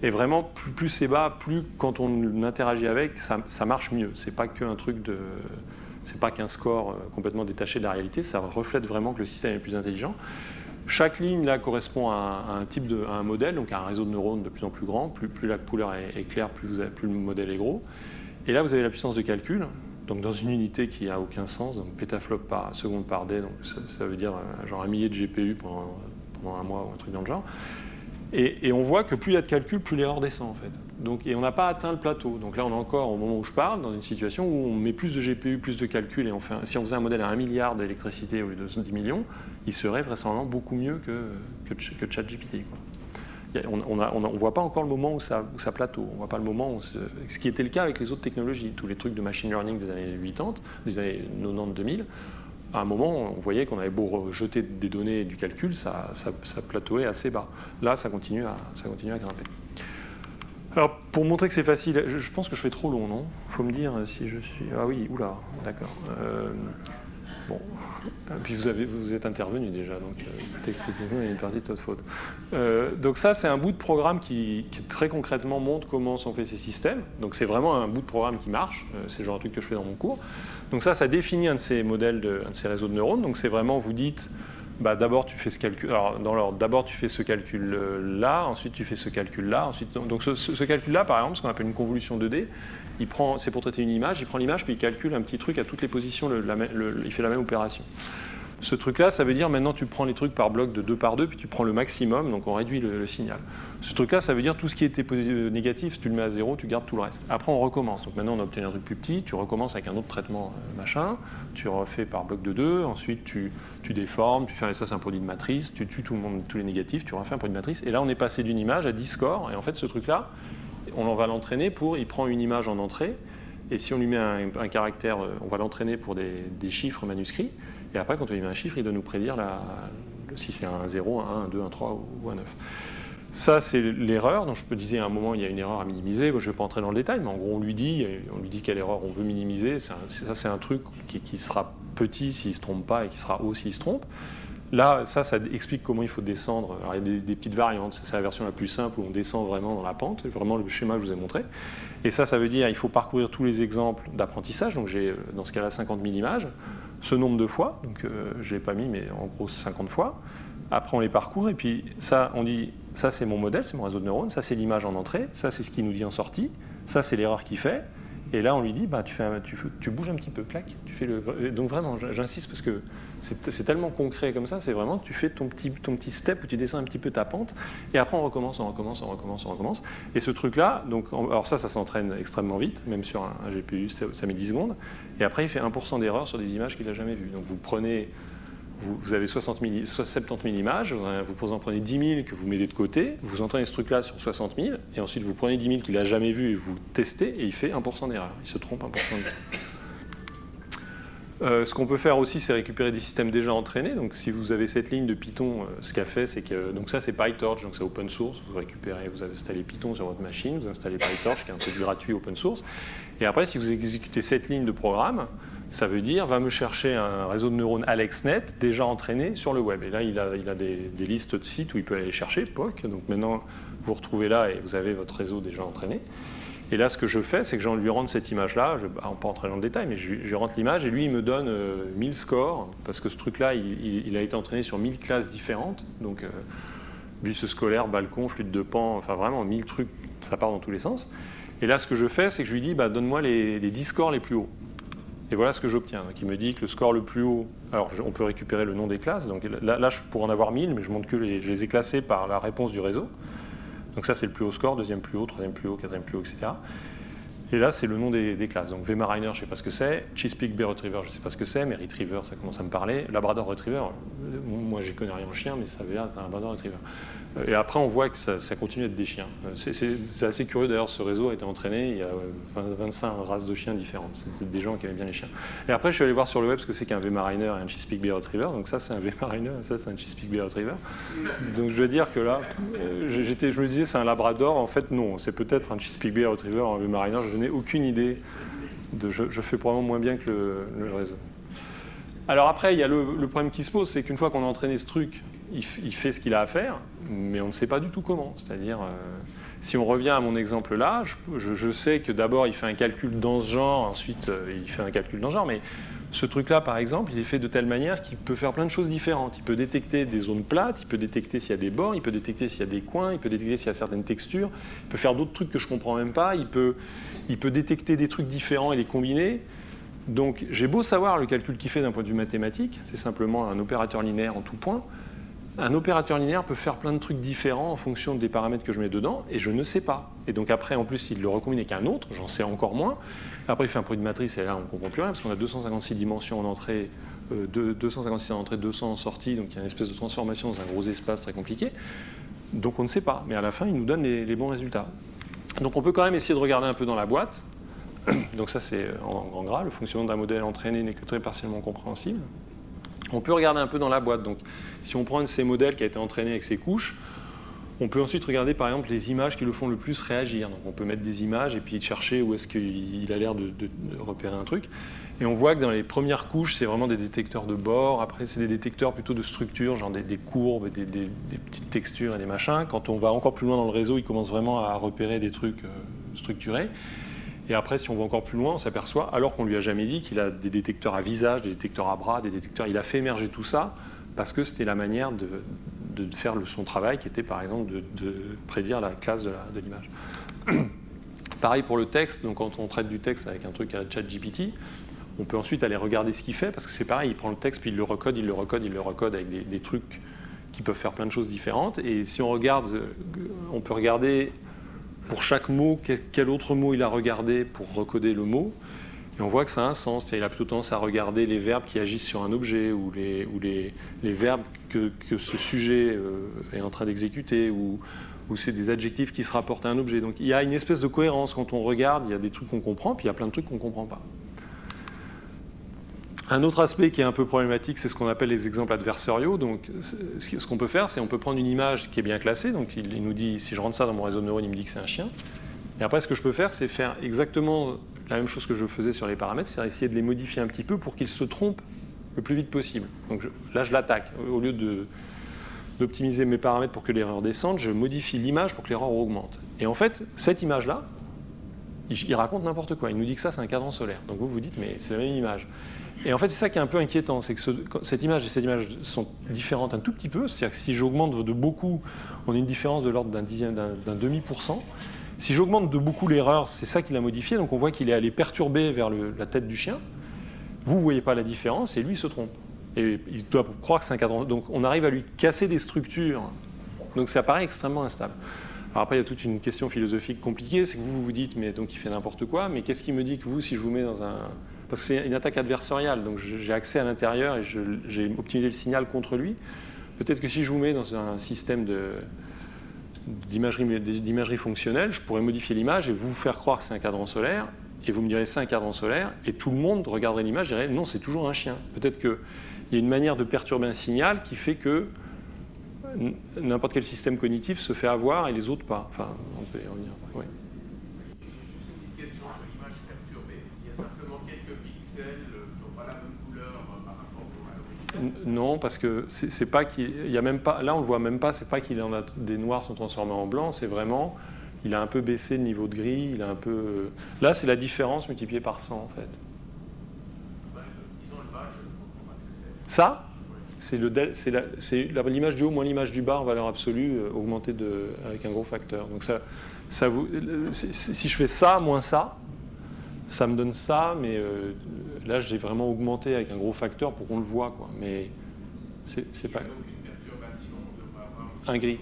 Et vraiment, plus c'est bas, plus quand on interagit avec, ça marche mieux. C'est pas qu'un truc de... C'est pas qu'un score complètement détaché de la réalité. Ça reflète vraiment que le système est plus intelligent. Chaque ligne là correspond à un modèle, donc à un réseau de neurones de plus en plus grand. Plus la couleur est claire, plus le modèle est gros. Et là, vous avez la puissance de calcul. Donc dans une unité qui n'a aucun sens, donc pétaflop par seconde par dé, donc ça veut dire genre 1 millier de GPU pendant un mois ou un truc dans le genre. Et on voit que plus il y a de calcul, plus l'erreur descend en fait. Donc, et on n'a pas atteint le plateau. Donc là, on est encore, au moment où je parle, dans une situation où on met plus de GPU, plus de calcul, et si on faisait un modèle à 1 milliard d'électricité au lieu de 10 millions, il serait vraisemblablement beaucoup mieux que ChatGPT. On ne voit pas encore le moment où ça plateau. On ne voit pas le moment où ce qui était le cas avec les autres technologies. Tous les trucs de machine learning des années 80, des années 90-2000, à un moment, on voyait qu'on avait beau jeter des données et du calcul, ça plateauait assez bas. Là, ça continue à grimper. Alors, pour montrer que c'est facile, je pense que je fais trop long, non? Il faut me dire si je suis... Ah oui, oula, d'accord. Bon, puis vous êtes intervenu déjà, donc techniquement, il y a une partie de votre faute. Donc ça, c'est un bout de programme qui très concrètement montre comment sont faits ces systèmes. Donc c'est vraiment un bout de programme qui marche. C'est le genre de truc que je fais dans mon cours. Donc ça définit un de ces modèles, un de ces réseaux de neurones. Donc c'est vraiment, vous dites, bah, d'abord tu fais ce calcul. Alors dans l'ordre, d'abord tu fais ce calcul-là, ensuite tu fais ce calcul-là, ensuite. Donc ce calcul-là, par exemple, ce qu'on appelle une convolution 2D, c'est pour traiter une image, il prend l'image puis il calcule un petit truc à toutes les positions, il fait la même opération. Ce truc-là, ça veut dire maintenant tu prends les trucs par bloc de 2 par 2 puis tu prends le maximum, donc on réduit le signal. Ce truc-là, ça veut dire tout ce qui était négatif, tu le mets à 0, tu gardes tout le reste. Après on recommence, donc maintenant on a obtenu un truc plus petit, tu recommences avec un autre traitement machin, tu refais par bloc de 2, ensuite tu déformes, tu fais ça c'est un produit de matrice, tu tues tous les négatifs, tu refais un produit de matrice, et là on est passé d'une image à 10 scores, et en fait ce truc-là, on va l'entraîner il prend une image en entrée, et si on lui met un caractère, on va l'entraîner pour des chiffres manuscrits, et après quand on lui met un chiffre, il doit nous prédire si c'est un 0, un 1, un 2, un 3 ou un 9. Ça, c'est l'erreur. Donc je peux dire à un moment, il y a une erreur à minimiser. Je ne vais pas entrer dans le détail, mais en gros, on lui dit quelle erreur on veut minimiser. Ça, c'est un truc qui sera petit s'il ne se trompe pas et qui sera haut s'il se trompe. Là, ça explique comment il faut descendre. Alors, il y a des petites variantes. C'est la version la plus simple où on descend vraiment dans la pente. Vraiment le schéma que je vous ai montré. Et ça veut dire qu'il faut parcourir tous les exemples d'apprentissage. Donc j'ai, dans ce cas-là, 50 000 images. Ce nombre de fois. Donc je ne l'ai pas mis, mais en gros 50 fois. Après, on les parcourt. Et puis ça, on dit, ça c'est mon modèle, c'est mon réseau de neurones. Ça, c'est l'image en entrée. Ça, c'est ce qu'il nous dit en sortie. Ça, c'est l'erreur qu'il fait. Et là, on lui dit, bah, tu bouges un petit peu, clac. Donc vraiment, j'insiste parce que c'est tellement concret comme ça, c'est vraiment, tu fais ton petit step où tu descends un petit peu ta pente, et après on recommence. Et ce truc-là, alors ça s'entraîne extrêmement vite, même sur un GPU, ça met 10 secondes, et après il fait 1% d'erreur sur des images qu'il n'a jamais vues. Donc vous avez 70 000 images, vous en prenez 10 000 que vous mettez de côté, vous entraînez ce truc-là sur 60 000, et ensuite vous prenez 10 000 qu'il n'a jamais vu et vous testez, et il fait 1% d'erreur. Il se trompe 1% d'erreur. Ce qu'on peut faire aussi, c'est récupérer des systèmes déjà entraînés. Donc si vous avez cette ligne de Python, ce qu'a fait, c'est que... Donc ça, c'est PyTorch, donc c'est open source. Vous avez installé Python sur votre machine, vous installez PyTorch, qui est un truc gratuit open source. Et après, si vous exécutez cette ligne de programme, ça veut dire, va me chercher un réseau de neurones AlexNet déjà entraîné sur le web. Et là, il a des listes de sites où il peut aller chercher, POC. Donc maintenant, vous retrouvez là et vous avez votre réseau déjà entraîné. Et là, ce que je fais, c'est que je lui rentre cette image-là, pas entrer dans le détail, mais je rentre l'image et lui, il me donne 1000 scores, parce que ce truc-là, il a été entraîné sur 1000 classes différentes, donc bus scolaire, balcon, flûte de pan, enfin vraiment 1000 trucs, ça part dans tous les sens. Et là, ce que je fais, c'est que je lui dis, donne-moi les 10 scores les plus hauts. Et voilà ce que j'obtiens. Donc il me dit que le score le plus haut, alors on peut récupérer le nom des classes, donc là je pourrais en avoir 1000, mais je montre que je les ai classés par la réponse du réseau. Donc ça c'est le plus haut score, deuxième plus haut, troisième plus haut, quatrième plus haut, etc. Et là c'est le nom des classes. Donc VMariner, je ne sais pas ce que c'est, Chesapeake Bay Retriever, je ne sais pas ce que c'est, mais Retriever, ça commence à me parler. Labrador Retriever, moi j'y connais rien en chien, mais ça veut dire c'est un Labrador Retriever. Et après on voit que ça continue à être des chiens. C'est assez curieux d'ailleurs, ce réseau a été entraîné, il y a 25 races de chiens différentes. C'est des gens qui aiment bien les chiens. Et après je suis allé voir sur le web ce que c'est qu'un VMariner et un Chesapeake Bay Retriever. Donc ça c'est un VMariner et ça c'est un Chesapeake Bay Retriever. Donc je dois dire que là, je me disais c'est un Labrador, en fait non, c'est peut-être un Chesapeake Bay Retriever, un VMariner, je n'ai aucune idée. Je fais probablement moins bien que le réseau. Alors après, il y a le problème qui se pose, c'est qu'une fois qu'on a entraîné ce truc, il fait ce qu'il a à faire, mais on ne sait pas du tout comment. C'est-à-dire, si on revient à mon exemple là, je sais que d'abord il fait un calcul dans ce genre, ensuite il fait un calcul dans ce genre, mais ce truc-là, par exemple, il est fait de telle manière qu'il peut faire plein de choses différentes. Il peut détecter des zones plates, il peut détecter s'il y a des bords, il peut détecter s'il y a des coins, il peut détecter s'il y a certaines textures, il peut faire d'autres trucs que je ne comprends même pas, il peut détecter des trucs différents et les combiner. Donc j'ai beau savoir le calcul qu'il fait d'un point de vue mathématique, c'est simplement un opérateur linéaire en tout point. Un opérateur linéaire peut faire plein de trucs différents en fonction des paramètres que je mets dedans, et je ne sais pas. Et donc après, en plus, il le recombine avec un autre, j'en sais encore moins. Après, il fait un produit de matrice, et là, on ne comprend plus rien, parce qu'on a 256 dimensions en entrée, 256 en entrée, 200 en sortie, donc il y a une espèce de transformation dans un gros espace très compliqué. Donc on ne sait pas, mais à la fin, il nous donne les bons résultats. Donc on peut quand même essayer de regarder un peu dans la boîte. Donc ça, c'est en gras, le fonctionnement d'un modèle entraîné n'est que très partiellement compréhensible. On peut regarder un peu dans la boîte. Donc, si on prend un de ces modèles qui a été entraîné avec ses couches, on peut ensuite regarder par exemple les images qui le font le plus réagir. Donc, on peut mettre des images et puis chercher où est-ce qu'il a l'air de repérer un truc. Et on voit que dans les premières couches, c'est vraiment des détecteurs de bord. Après, c'est des détecteurs plutôt de structure, genre des courbes, des petites textures et des machins. Quand on va encore plus loin dans le réseau, il commence vraiment à repérer des trucs structurés. Et après, si on va encore plus loin, on s'aperçoit, alors qu'on ne lui a jamais dit qu'il a des détecteurs à visage, des détecteurs à bras, des détecteurs... Il a fait émerger tout ça parce que c'était la manière de faire son travail, qui était par exemple de prédire la classe de l'image. Pareil pour le texte, donc quand on traite du texte avec un truc à la ChatGPT, on peut ensuite aller regarder ce qu'il fait, parce que c'est pareil, il prend le texte, puis il le recode avec des trucs qui peuvent faire plein de choses différentes. Et si on regarde, on peut regarder... pour chaque mot, quel autre mot il a regardé pour recoder le mot, et on voit que ça a un sens. Il a plutôt tendance à regarder les verbes qui agissent sur un objet, ou les verbes que ce sujet est en train d'exécuter, ou c'est des adjectifs qui se rapportent à un objet. Donc il y a une espèce de cohérence quand on regarde, il y a des trucs qu'on comprend, puis il y a plein de trucs qu'on ne comprend pas. Un autre aspect qui est un peu problématique, c'est ce qu'on appelle les exemples adversariaux. Donc, ce qu'on peut faire, c'est on peut prendre une image qui est bien classée. Donc, il nous dit, si je rentre ça dans mon réseau de neurones, il me dit que c'est un chien. Et après, ce que je peux faire, c'est faire exactement la même chose que je faisais sur les paramètres, c'est essayer de les modifier un petit peu pour qu'ils se trompent le plus vite possible. Donc, là, je l'attaque. Au lieu d'optimiser mes paramètres pour que l'erreur descende, je modifie l'image pour que l'erreur augmente. Et en fait, cette image-là, il raconte n'importe quoi. Il nous dit que ça, c'est un cadran solaire. Donc, vous vous dites, mais c'est la même image. Et en fait, c'est ça qui est un peu inquiétant, c'est que cette image et cette image sont différentes un tout petit peu. C'est-à-dire que si j'augmente de beaucoup, on a une différence de l'ordre d'un demi%. Si j'augmente de beaucoup l'erreur, c'est ça qui l'a modifié. Donc on voit qu'il est allé perturber vers la tête du chien. Vous ne voyez pas la différence et lui il se trompe. Et il doit croire que c'est un cadran. Donc on arrive à lui casser des structures. Donc ça paraît extrêmement instable. Alors après, il y a toute une question philosophique compliquée. C'est que vous vous dites, mais donc il fait n'importe quoi. Mais qu'est-ce qui me dit que vous, si je vous mets dans un... Parce que c'est une attaque adversariale, donc j'ai accès à l'intérieur et j'ai optimisé le signal contre lui. Peut-être que si je vous mets dans un système d'imagerie fonctionnelle, je pourrais modifier l'image et vous faire croire que c'est un cadran solaire, et vous me direz c'est un cadran solaire, et tout le monde regarderait l'image et dirait non, c'est toujours un chien. Peut-être qu'il y a une manière de perturber un signal qui fait que n'importe quel système cognitif se fait avoir et les autres pas. Enfin, on peut y revenir. Ouais. Non, Non, parce que c'est pas qu'il y a même pas. Là, on le voit même pas. C'est pas qu'il en a des noirs sont transformés en blancs. C'est vraiment, il a un peu baissé le niveau de gris. Il a un peu. Là, c'est la différence multipliée par 100 en fait. Disons le bas, je ne comprends pas ce que c'est. Ça, c'est l'image du haut moins l'image du bas en valeur absolue augmentée avec un gros facteur. Donc si je fais ça moins ça, ça me donne ça, mais là j'ai vraiment augmenté avec un gros facteur pour qu'on le voit, quoi. Mais c'est pas Donc une perturbation, on devrait avoir un gris.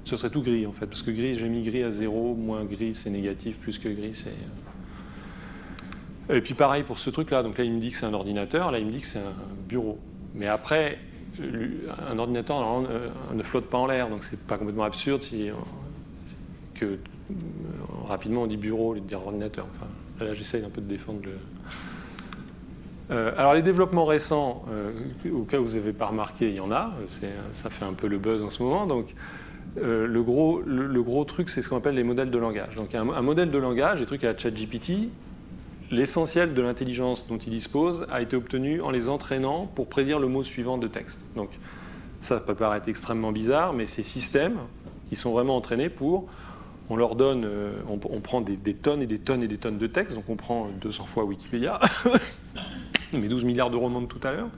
Ce serait tout gris en fait, parce que gris, j'ai mis gris à 0, moins gris c'est négatif, plus que gris c'est. Et puis pareil pour ce truc-là. Donc là il me dit que c'est un ordinateur, là il me dit que c'est un bureau. Mais après, un ordinateur ne flotte pas en l'air, donc c'est pas complètement absurde que rapidement on dit bureau au lieu de dire ordinateur. Enfin, là j'essaye un peu de défendre le. Alors les développements récents, au cas où vous n'avez pas remarqué, il y en a. Ça fait un peu le buzz en ce moment. Donc le gros truc, c'est ce qu'on appelle les modèles de langage. Donc un modèle de langage, des trucs à la ChatGPT. L'essentiel de l'intelligence dont il dispose a été obtenu en les entraînant pour prédire le mot suivant de texte. Donc ça peut paraître extrêmement bizarre, mais ces systèmes, ils sont vraiment entraînés pour... On leur donne... on prend des tonnes et des tonnes et des tonnes de texte, donc on prend 200 fois Wikipédia, mais 12 milliards de romans de tout à l'heure,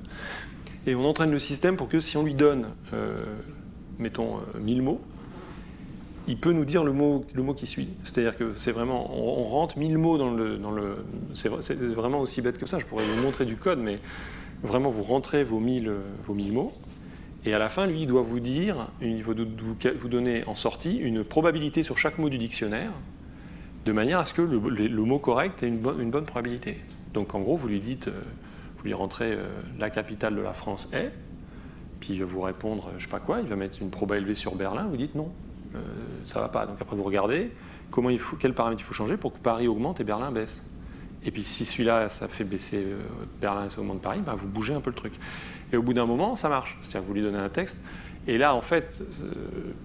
et on entraîne le système pour que si on lui donne, mettons, 1000 mots, il peut nous dire le mot qui suit. C'est-à-dire que c'est vraiment, on rentre 1000 mots dans le c'est vraiment aussi bête que ça. Je pourrais vous montrer du code, mais vraiment vous rentrez vos 1000 mots, et à la fin, lui, il doit vous dire, il va vous donner en sortie une probabilité sur chaque mot du dictionnaire, de manière à ce que le mot correct ait une bonne probabilité. Donc en gros, vous lui dites, vous lui rentrez la capitale de la France est, puis il va vous répondre, je sais pas quoi, il va mettre une proba élevée sur Berlin, vous dites non. Ça va pas. Donc après vous regardez quel paramètre il faut changer pour que Paris augmente et Berlin baisse. Et puis si celui-là ça fait baisser Berlin et ça augmente Paris, bah, vous bougez un peu le truc. Et au bout d'un moment ça marche. C'est-à-dire que vous lui donnez un texte. Et là en fait,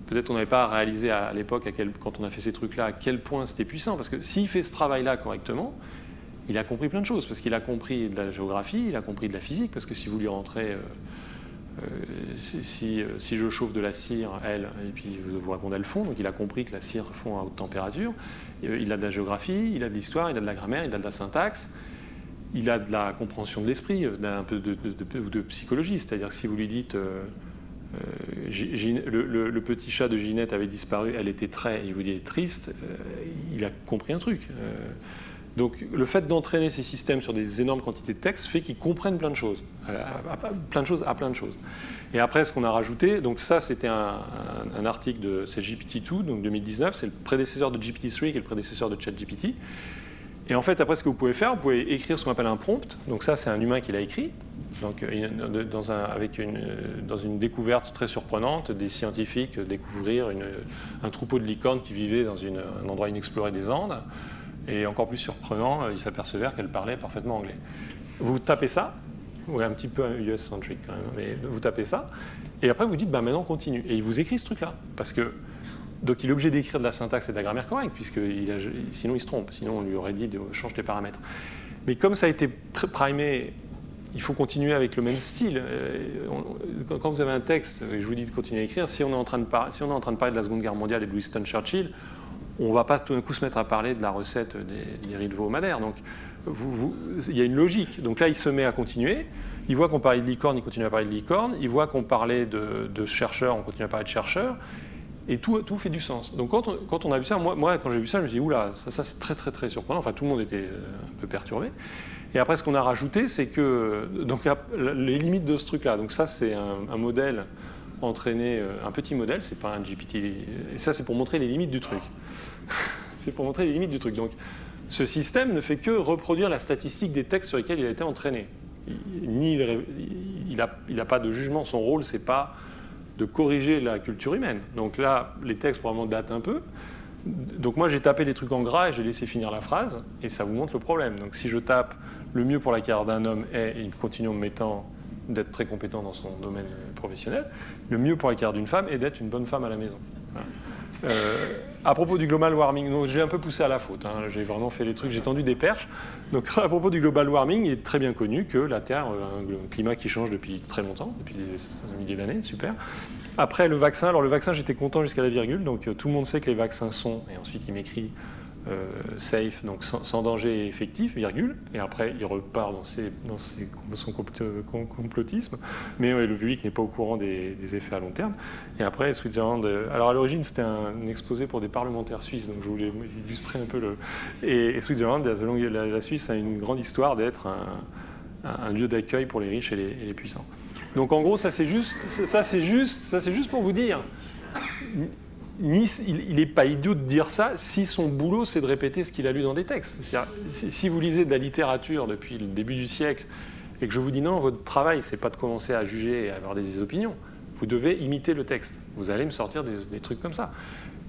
peut-être on n'avait pas réalisé à l'époque quand on a fait ces trucs-là à quel point c'était puissant. Parce que s'il fait ce travail-là correctement, il a compris plein de choses. Parce qu'il a compris de la géographie, il a compris de la physique. Parce que si vous lui rentrez... si je chauffe de la cire, elle, et puis vous répondez elle fond, donc il a compris que la cire fond à haute température, il a de la géographie, il a de l'histoire, il a de la grammaire, il a de la syntaxe, il a de la compréhension de l'esprit, un peu de psychologie, c'est-à-dire que si vous lui dites le petit chat de Ginette avait disparu, elle était très, il vous dit triste, il a compris un truc. Donc le fait d'entraîner ces systèmes sur des énormes quantités de texte fait qu'ils comprennent plein de choses, plein de choses. Et après, ce qu'on a rajouté, donc ça c'était un article de GPT-2, donc 2019, c'est le prédécesseur de GPT-3 qui est le prédécesseur de ChatGPT. Et en fait, après, ce que vous pouvez faire, vous pouvez écrire ce qu'on appelle un prompt. Donc ça, c'est un humain qui l'a écrit, donc dans une découverte très surprenante, des scientifiques découvrir un troupeau de licornes qui vivait dans un endroit inexploré des Andes. Et encore plus surprenant, ils s'apercevèrent qu'elle parlait parfaitement anglais. Vous tapez ça, ouais, un petit peu US-centric quand même, mais vous tapez ça, et après vous dites, bah, maintenant on continue. Et il vous écrit ce truc-là, parce que donc il est obligé d'écrire de la syntaxe et de la grammaire correcte, sinon il se trompe, sinon on lui aurait dit de changer les paramètres. Mais comme ça a été primé, il faut continuer avec le même style. Quand vous avez un texte, et je vous dis de continuer à écrire, si on est en train de parler de la Seconde Guerre mondiale et de Winston Churchill, on ne va pas tout d'un coup se mettre à parler de la recette des riz de veau au madère. Donc, il y a une logique. Donc là, il se met à continuer. Il voit qu'on parlait de licorne, il continue à parler de licorne. Il voit qu'on parlait de chercheurs, on continue à parler de chercheurs. Et tout fait du sens. Donc quand on a vu ça, moi quand j'ai vu ça, je me suis dit, oula, ça c'est très très très surprenant. Enfin, tout le monde était un peu perturbé. Et après, ce qu'on a rajouté, c'est que donc, les limites de ce truc-là. Donc ça, c'est un modèle entraîner un petit modèle, c'est pas un GPT, et ça c'est pour montrer les limites du truc. C'est pour montrer les limites du truc. Donc ce système ne fait que reproduire la statistique des textes sur lesquels il a été entraîné. Il n'a pas de jugement, son rôle c'est pas de corriger la culture humaine. Donc là, les textes probablement datent un peu. Donc moi j'ai tapé des trucs en gras et j'ai laissé finir la phrase, et ça vous montre le problème. Donc si je tape le mieux pour la carrière d'un homme est, et il continue en me mettant d'être très compétent dans son domaine professionnel, le mieux pour la carrière d'une femme est d'être une bonne femme à la maison. Voilà. À propos du global warming, j'ai un peu poussé à la faute, hein, j'ai vraiment fait les trucs, j'ai tendu des perches. Donc à propos du global warming, il est très bien connu que la Terre a un climat qui change depuis très longtemps, depuis des milliers d'années, super. Après le vaccin, alors le vaccin j'étais content jusqu'à la virgule, donc tout le monde sait que les vaccins sont, et ensuite il m'écrit safe, donc sans danger effectif, virgule, et après il repart dans son complotisme, mais le public n'est pas au courant des effets à long terme. Et après, Switzerland, alors à l'origine c'était un exposé pour des parlementaires suisses, donc je voulais illustrer un peu et Switzerland, la Suisse a une grande histoire d'être un lieu d'accueil pour les riches et les puissants. Donc en gros, ça c'est juste pour vous dire. Il n'est pas idiot de dire ça si son boulot c'est de répéter ce qu'il a lu dans des textes. Si vous lisez de la littérature depuis le début du siècle et que je vous dis non, votre travail c'est pas de commencer à juger et à avoir des opinions, vous devez imiter le texte. Vous allez me sortir des trucs comme ça.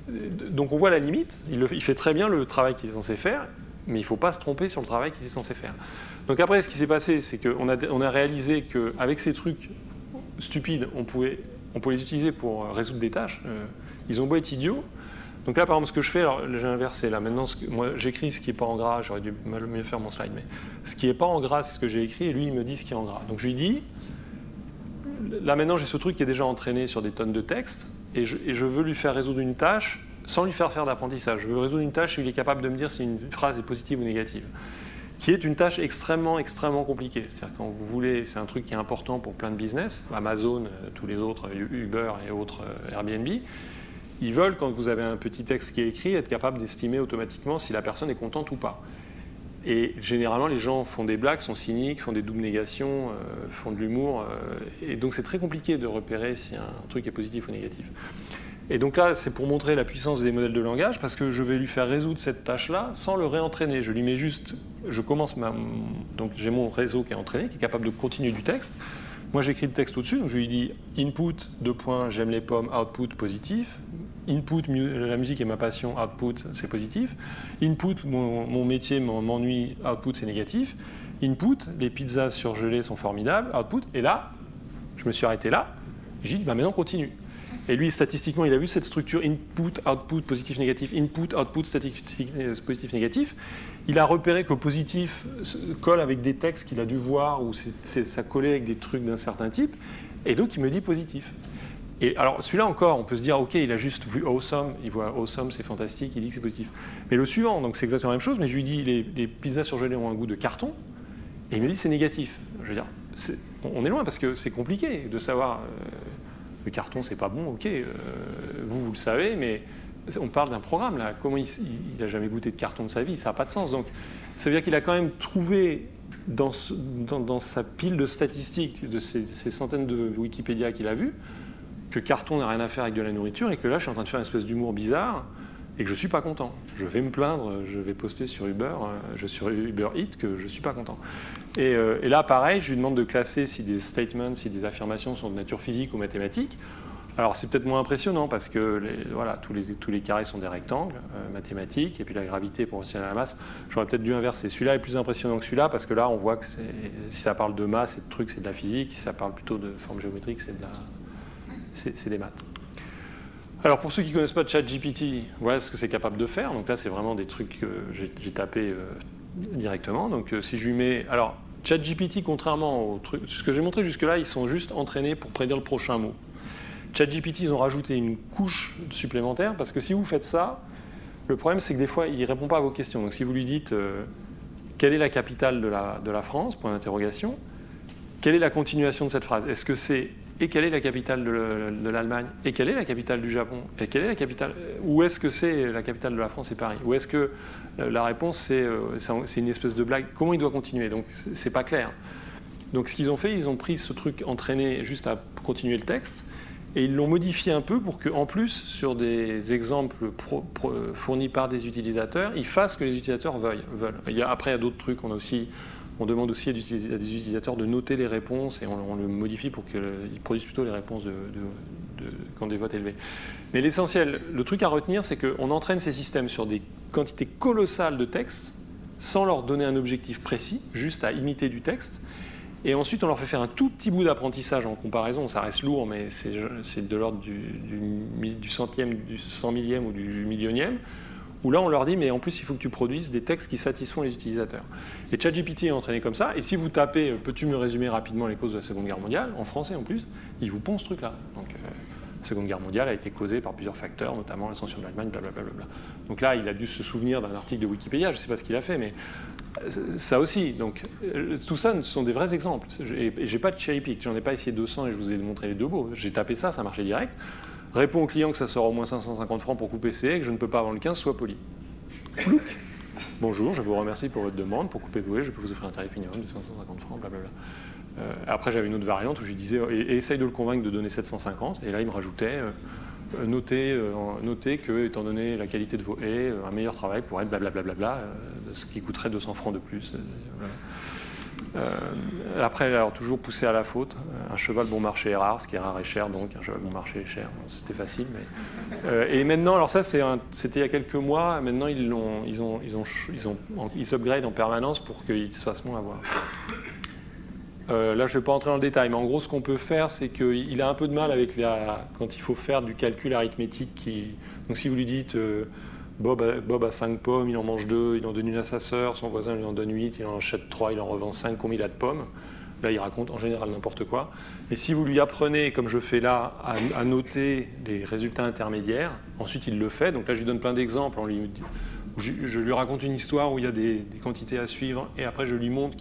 Donc on voit la limite, il fait très bien le travail qu'il est censé faire, mais il ne faut pas se tromper sur le travail qu'il est censé faire. Donc après ce qui s'est passé, c'est qu'on a réalisé qu'avec ces trucs stupides, on pouvait les utiliser pour résoudre des tâches. Ils ont beau être idiots. Donc là, par exemple, ce que je fais, alors j'ai inversé. Là, maintenant, moi, j'écris ce qui n'est pas en gras. J'aurais dû mieux faire mon slide. Mais ce qui n'est pas en gras, c'est ce que j'ai écrit. Et lui, il me dit ce qui est en gras. Donc je lui dis, là, maintenant, j'ai ce truc qui est déjà entraîné sur des tonnes de textes. Et je veux lui faire résoudre une tâche sans lui faire d'apprentissage. Je veux résoudre une tâche où il est capable de me dire si une phrase est positive ou négative. Qui est une tâche extrêmement, extrêmement compliquée. C'est-à-dire quand vous voulez, c'est un truc qui est important pour plein de business, Amazon, tous les autres, Uber et autres, Airbnb. Ils veulent, quand vous avez un petit texte qui est écrit, être capable d'estimer automatiquement si la personne est contente ou pas. Et généralement, les gens font des blagues, sont cyniques, font des doubles négations, font de l'humour. Et donc, c'est très compliqué de repérer si un truc est positif ou négatif. Et donc là, c'est pour montrer la puissance des modèles de langage, parce que je vais lui faire résoudre cette tâche-là sans le réentraîner. Je lui mets juste... Donc, j'ai mon réseau qui est entraîné, qui est capable de continuer du texte. Moi, j'écris le texte au-dessus, donc je lui dis input, : j'aime les pommes, output, positif. Input, la musique est ma passion, output, c'est positif. Input, mon métier m'ennuie, output, c'est négatif. Input, les pizzas surgelées sont formidables, output. Et là, je me suis arrêté là, j'ai dit, maintenant continue. Et lui, statistiquement, il a vu cette structure input, output, positif, négatif, input, output, statistique, positif, négatif. Il a repéré que positif colle avec des textes qu'il a dû voir où ça collait avec des trucs d'un certain type. Et donc, il me dit positif. Et alors, celui-là encore, on peut se dire, OK, il a juste vu awesome, il voit awesome, c'est fantastique, il dit que c'est positif. Mais le suivant, donc c'est exactement la même chose, mais je lui dis, les pizzas surgelées ont un goût de carton, et il me dit, c'est négatif. Je veux dire, on est loin parce que c'est compliqué de savoir, le carton, c'est pas bon, OK, vous le savez, mais on parle d'un programme, là. Comment il n'a jamais goûté de carton de sa vie, ça n'a pas de sens. Donc, ça veut dire qu'il a quand même trouvé dans sa pile de statistiques, de ces centaines de Wikipédia qu'il a vues, que carton n'a rien à faire avec de la nourriture et que là, je suis en train de faire une espèce d'humour bizarre et que je ne suis pas content. Je vais me plaindre, je vais poster sur Uber Eats que je ne suis pas content. Et là, pareil, je lui demande de classer si des statements, si des affirmations sont de nature physique ou mathématique. Alors, c'est peut-être moins impressionnant parce que voilà, tous les carrés sont des rectangles mathématiques et puis la gravité proportionnelle à la masse. J'aurais peut-être dû inverser. Celui-là est plus impressionnant que celui-là parce que là, on voit que si ça parle de masse et de trucs, c'est de la physique. Si ça parle plutôt de forme géométrique, c'est des maths. Alors pour ceux qui ne connaissent pas ChatGPT, voilà ce que c'est capable de faire. Donc là, c'est vraiment des trucs que j'ai tapé directement. Donc si je lui mets... Alors ChatGPT, contrairement au truc, ce que j'ai montré jusque-là, ils sont juste entraînés pour prédire le prochain mot. ChatGPT, ils ont rajouté une couche supplémentaire parce que si vous faites ça, le problème c'est que des fois, il ne répond pas à vos questions. Donc si vous lui dites quelle est la capitale de la France, point d'interrogation, quelle est la continuation de cette phrase? Est-ce que c'est et quelle est la capitale de l'Allemagne? Et quelle est la capitale du Japon? Et quelle est la capitale? Où est-ce que c'est la capitale de la France et Paris? Ou est-ce que la réponse c'est une espèce de blague? Comment il doit continuer? Donc c'est pas clair. Donc ce qu'ils ont fait, ils ont pris ce truc entraîné juste à continuer le texte et ils l'ont modifié un peu pour qu'en plus, sur des exemples fournis par des utilisateurs, ils fassent ce que les utilisateurs veulent. Après, il y a d'autres trucs. On demande aussi à des utilisateurs de noter les réponses et on le modifie pour qu'ils produisent plutôt les réponses quand des votes élevés. Mais l'essentiel, le truc à retenir, c'est qu'on entraîne ces systèmes sur des quantités colossales de texte sans leur donner un objectif précis, juste à imiter du texte. Et ensuite, on leur fait faire un tout petit bout d'apprentissage en comparaison. Ça reste lourd, mais c'est de l'ordre du centième, du 100 millième ou du millionième. Où là, on leur dit, mais en plus, il faut que tu produises des textes qui satisfont les utilisateurs. Et ChatGPT est entraîné comme ça. Et si vous tapez « Peux-tu me résumer rapidement les causes de la Seconde Guerre mondiale ?» en français en plus, il vous pond ce truc-là. Donc, la Seconde Guerre mondiale a été causée par plusieurs facteurs, notamment l'ascension de l'Allemagne, blablabla. Donc là, il a dû se souvenir d'un article de Wikipédia. Je ne sais pas ce qu'il a fait, mais ça aussi. Donc, tout ça, ce sont des vrais exemples. Et j'ai pas de cherry pick. J'en ai pas essayé 200 et je vous ai montré les deux bouts. J'ai tapé ça, ça marchait direct. Réponds au client que ça sera au moins 550 francs pour couper CE et que je ne peux pas avant le 15, sois poli. Bonjour, je vous remercie pour votre demande. Pour couper VOE, je peux vous offrir un tarif minimum de 550 francs, blablabla. Après, j'avais une autre variante où je lui disais et essaye de le convaincre de donner 750. Et là, il me rajoutait notez que, étant donné la qualité de vos haies, un meilleur travail pourrait être blablabla, ce qui coûterait 200 francs de plus. Voilà. Après, alors toujours poussé à la faute, un cheval bon marché est rare, ce qui est rare est cher, donc un cheval bon marché est cher. Bon, c'était facile, mais et maintenant, alors ça c'était il y a quelques mois. Maintenant ils upgrade en permanence pour qu'ils se fassent moins avoir. Là, je ne vais pas entrer dans le détail, mais en gros, ce qu'on peut faire, c'est qu'il a un peu de mal avec quand il faut faire du calcul arithmétique. Donc, si vous lui dites Bob a 5 pommes, il en mange 2, il en donne une à sa sœur, son voisin lui en donne 8, il en achète 3, il en revend 5, combien il a de pommes. Là, il raconte en général n'importe quoi. Et si vous lui apprenez, comme je fais là, à noter les résultats intermédiaires, ensuite il le fait. Donc là, je lui donne plein d'exemples. Je lui raconte une histoire où il y a des quantités à suivre, et après je lui montre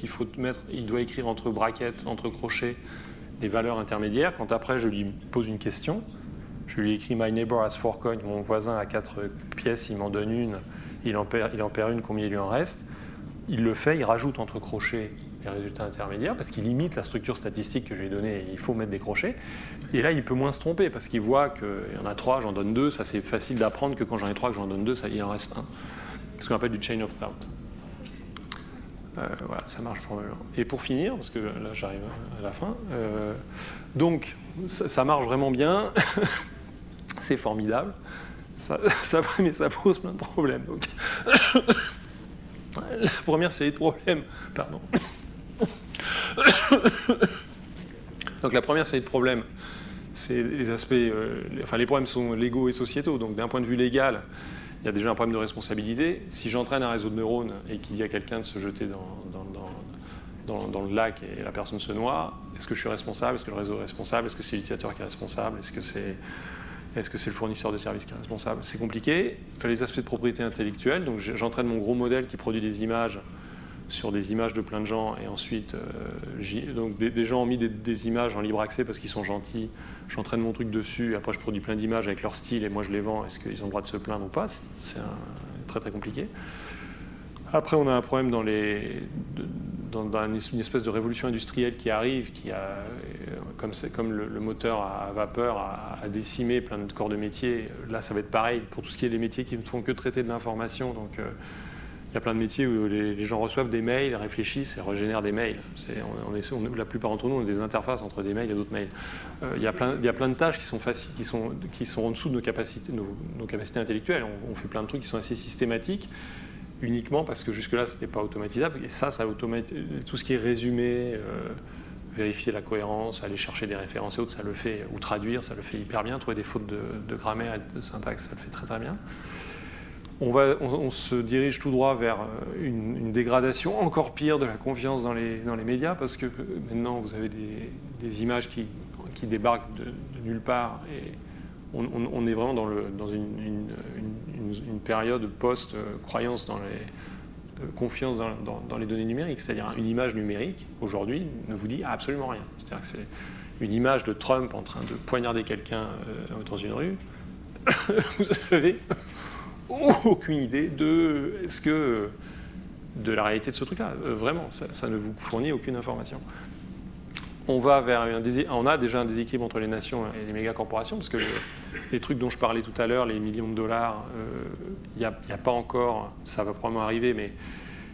il doit écrire entre brackets, entre crochets, les valeurs intermédiaires. Quand après je lui pose une question, je lui écris « My neighbor has 4 coins », mon voisin a 4 pièces, il m'en donne une, il en perd une, combien il lui en reste. Il le fait, il rajoute entre crochets les résultats intermédiaires, parce qu'il imite la structure statistique que je lui ai donnée, et il faut mettre des crochets. Et là, il peut moins se tromper, parce qu'il voit qu'il y en a 3, j'en donne 2, ça c'est facile d'apprendre que quand j'en ai 3, que j'en donne 2, il en reste 1. Ce qu'on appelle du chain of thought. Voilà, ça marche probablement. Et pour finir, parce que là j'arrive à la fin, donc ça marche vraiment bien, c'est formidable, mais ça pose plein de problèmes. Donc, la première série de problèmes, pardon. Donc la première série de problèmes, c'est les aspects, les problèmes sont légaux et sociétaux. Donc d'un point de vue légal, il y a déjà un problème de responsabilité. Si j'entraîne un réseau de neurones et qu'il dit à quelqu'un de se jeter dans le lac et la personne se noie, est-ce que je suis responsable? Est-ce que le réseau est responsable? Est-ce que c'est l'utilisateur qui est responsable? Est-ce que c'est le fournisseur de services qui est responsable? C'est compliqué. Les aspects de propriété intellectuelle, donc j'entraîne mon gros modèle qui produit des images sur des images de plein de gens, et ensuite donc des gens ont mis des images en libre accès parce qu'ils sont gentils, j'entraîne mon truc dessus, et après je produis plein d'images avec leur style et moi je les vends. Est-ce qu'ils ont le droit de se plaindre ou pas? C'est très très compliqué. Après on a un problème dans une espèce de révolution industrielle qui arrive, comme le moteur à vapeur a décimé plein de corps de métiers. Là ça va être pareil pour tout ce qui est les métiers qui ne font que traiter de l'information. Donc il y a plein de métiers où les gens reçoivent des mails, réfléchissent et régénèrent des mails. La plupart d'entre nous ont des interfaces entre des mails et d'autres mails. Il y a plein de tâches qui sont faciles, qui sont en dessous de nos capacités intellectuelles. On fait plein de trucs qui sont assez systématiques, uniquement parce que jusque-là, ce n'était pas automatisable. Et ça automatise. Tout ce qui est résumé, vérifier la cohérence, aller chercher des références et autres, ça le fait, ou traduire, ça le fait hyper bien. Trouver des fautes de grammaire et de syntaxe, ça le fait très très bien. On se dirige tout droit vers une dégradation encore pire de la confiance dans les médias, parce que maintenant vous avez des images qui débarquent de nulle part, et on est vraiment dans une période post-croyance confiance dans les données numériques. C'est-à-dire une image numérique, aujourd'hui, ne vous dit absolument rien. C'est-à-dire que c'est une image de Trump en train de poignarder quelqu'un dans une rue. Vous avez aucune idée de la réalité de ce truc-là. Vraiment, ça ne vous fournit aucune information. On a déjà un déséquilibre entre les nations et les méga-corporations, parce que les trucs dont je parlais tout à l'heure, les millions de dollars, il n'y a pas encore, ça va probablement arriver, mais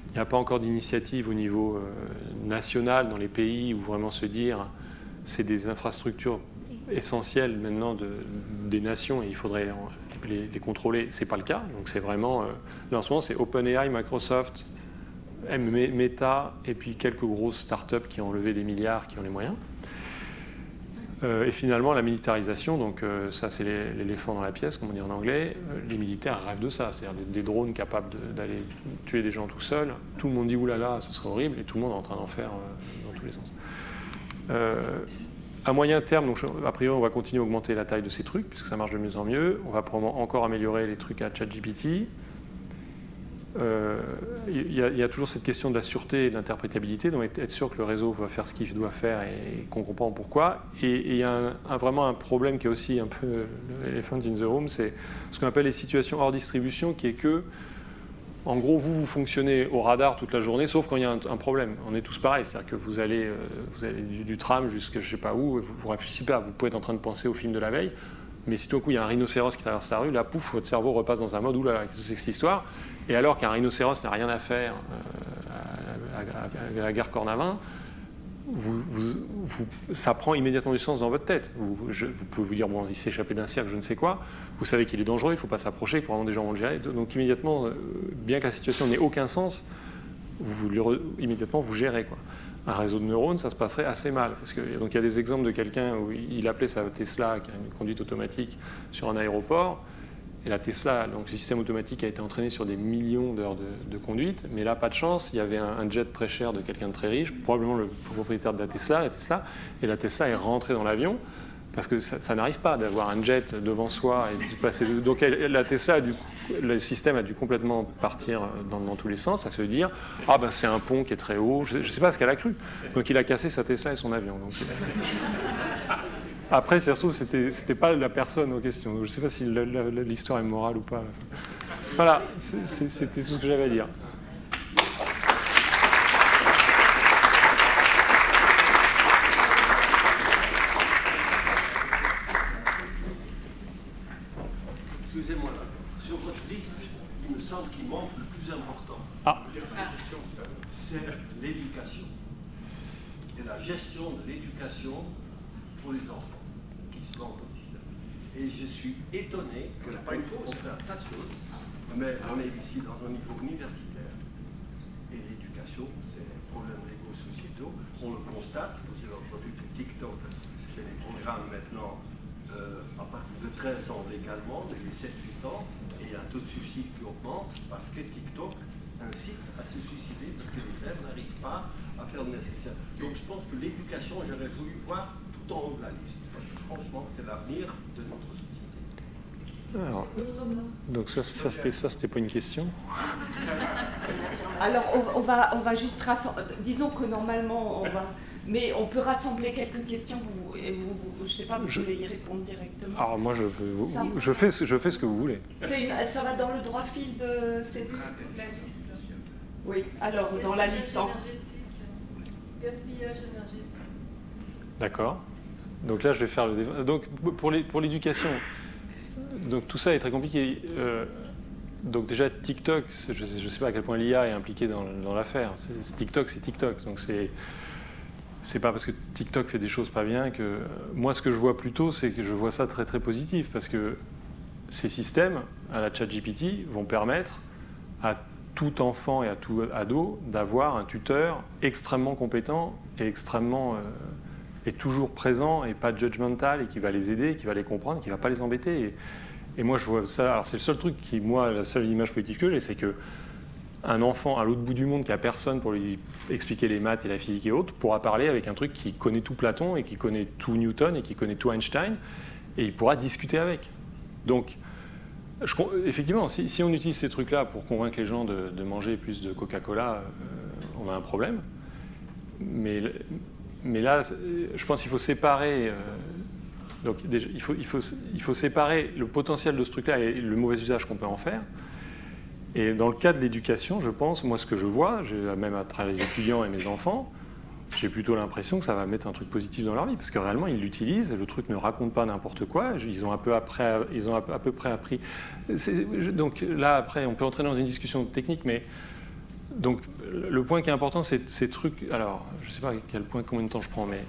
il n'y a pas encore d'initiative au niveau national dans les pays où vraiment se dire c'est des infrastructures essentielles maintenant des nations et il faudrait les contrôler. C'est pas le cas, donc c'est vraiment là en ce moment c'est OpenAI, Microsoft, Meta et puis quelques grosses startups qui ont levé des milliards, qui ont les moyens. Et finalement, la militarisation, donc ça c'est l'éléphant dans la pièce, comme on dit en anglais, les militaires rêvent de ça, c'est-à-dire des drones capables d'aller tuer des gens tout seuls. Tout le monde dit oulala, ce serait horrible, et tout le monde est en train d'en faire dans tous les sens. À moyen terme, donc, a priori, on va continuer à augmenter la taille de ces trucs, puisque ça marche de mieux en mieux. On va probablement encore améliorer les trucs à ChatGPT. Il y a toujours cette question de la sûreté et de l'interprétabilité, donc être sûr que le réseau va faire ce qu'il doit faire et qu'on comprend pourquoi. Et il y a vraiment un problème qui est aussi un peu l'elephant in the room, c'est ce qu'on appelle les situations hors distribution, qui est que, en gros, vous fonctionnez au radar toute la journée, sauf quand il y a un problème. On est tous pareils, c'est-à-dire que vous allez du tram jusqu'à je ne sais pas où, vous réfléchissez pas, vous pouvez être en train de penser au film de la veille, mais si tout d'un coup il y a un rhinocéros qui traverse la rue, là, pouf, votre cerveau repasse dans un mode, oulala, qu'est-ce que c'est que cette histoire? Et alors qu'un rhinocéros n'a rien à faire à la gare Cornavin, ça prend immédiatement du sens dans votre tête. Vous pouvez vous dire, bon, il s'est échappé d'un cirque, je ne sais quoi. Vous savez qu'il est dangereux, il ne faut pas s'approcher, que probablement des gens vont le gérer. Donc immédiatement, bien que la situation n'ait aucun sens, immédiatement vous gérez, quoi. Un réseau de neurones, ça se passerait assez mal. Parce que, donc il y a des exemples de quelqu'un où il appelait sa Tesla, qui a une conduite automatique, sur un aéroport. Et la Tesla, donc le système automatique a été entraîné sur des millions d'heures de conduite, mais là, pas de chance, il y avait un jet très cher de quelqu'un de très riche, probablement le propriétaire de la Tesla, et la Tesla est rentrée dans l'avion, parce que ça n'arrive pas d'avoir un jet devant soi et de passer. Donc la Tesla, le système a dû complètement partir dans tous les sens, à se dire, ah ben c'est un pont qui est très haut, je ne sais pas ce qu'elle a cru. Donc il a cassé sa Tesla et son avion. Donc, après, ça se trouve, c'était pas la personne en question. Donc, je ne sais pas si l'histoire est morale ou pas. Voilà, c'était tout ce que j'avais à dire. Excusez-moi là. Sur votre liste, il me semble qu'il manque le plus important. Ah. C'est l'éducation. Et la gestion de l'éducation pour les enfants qui se lancent dans le système. Et je suis étonné que on fait un tas de choses, mais on est ici dans un niveau universitaire. Et l'éducation, c'est un problème légo-sociétaux. On le constate, vous avez entendu que TikTok fait des programmes maintenant à partir de 13 ans légalement, mais les 7-8 ans, et il y a un taux de suicide qui augmente parce que TikTok incite à se suicider parce que les élèves n'arrivent pas à faire le nécessaire. Donc je pense que l'éducation, j'aurais voulu voir tout en haut de la liste, parce que franchement, c'est l'avenir de notre société. Alors, donc ça c'était pas une question. Alors on va juste rassembler, disons que normalement mais on peut rassembler quelques questions, je ne sais pas, vous voulez y répondre directement. Alors moi je fais ce que vous voulez. Ça va dans le droit fil de cette liste. Oui, alors dans la liste en... Gaspillage énergétique. D'accord. Donc là je vais faire le... Donc pour l'éducation, donc tout ça est très compliqué. Donc déjà TikTok, je ne sais pas à quel point l'IA est impliquée dans l'affaire. TikTok, c'est TikTok. Donc c'est pas parce que TikTok fait des choses pas bien que... Moi, ce que je vois plutôt, c'est que je vois ça très très positif, parce que ces systèmes, à la ChatGPT, vont permettre à tout enfant et à tout ado d'avoir un tuteur extrêmement compétent et extrêmement... et toujours présent et pas judgmental, et qui va les aider, qui va les comprendre, qui va pas les embêter. Et moi, je vois ça... Alors, c'est le seul truc qui, moi, la seule image positive que j'ai, c'est que un enfant à l'autre bout du monde qui a personne pour lui expliquer les maths et la physique et autres pourra parler avec un truc qui connaît tout Platon et qui connaît tout Newton et qui connaît tout Einstein, et il pourra discuter avec. Donc, effectivement, si on utilise ces trucs-là pour convaincre les gens de manger plus de Coca-Cola, on a un problème. Mais là, je pense qu'il faut séparer... donc déjà, il faut séparer le potentiel de ce truc-là et le mauvais usage qu'on peut en faire. Et dans le cas de l'éducation, je pense, moi ce que je vois, même à travers les étudiants et mes enfants, j'ai plutôt l'impression que ça va mettre un truc positif dans leur vie, parce que réellement ils l'utilisent, le truc ne raconte pas n'importe quoi, ils ont à peu près appris. Donc là après, on peut entrer dans une discussion technique, mais donc le point qui est important, c'est ces trucs. Alors, je ne sais pas à quel point, combien de temps je prends, mais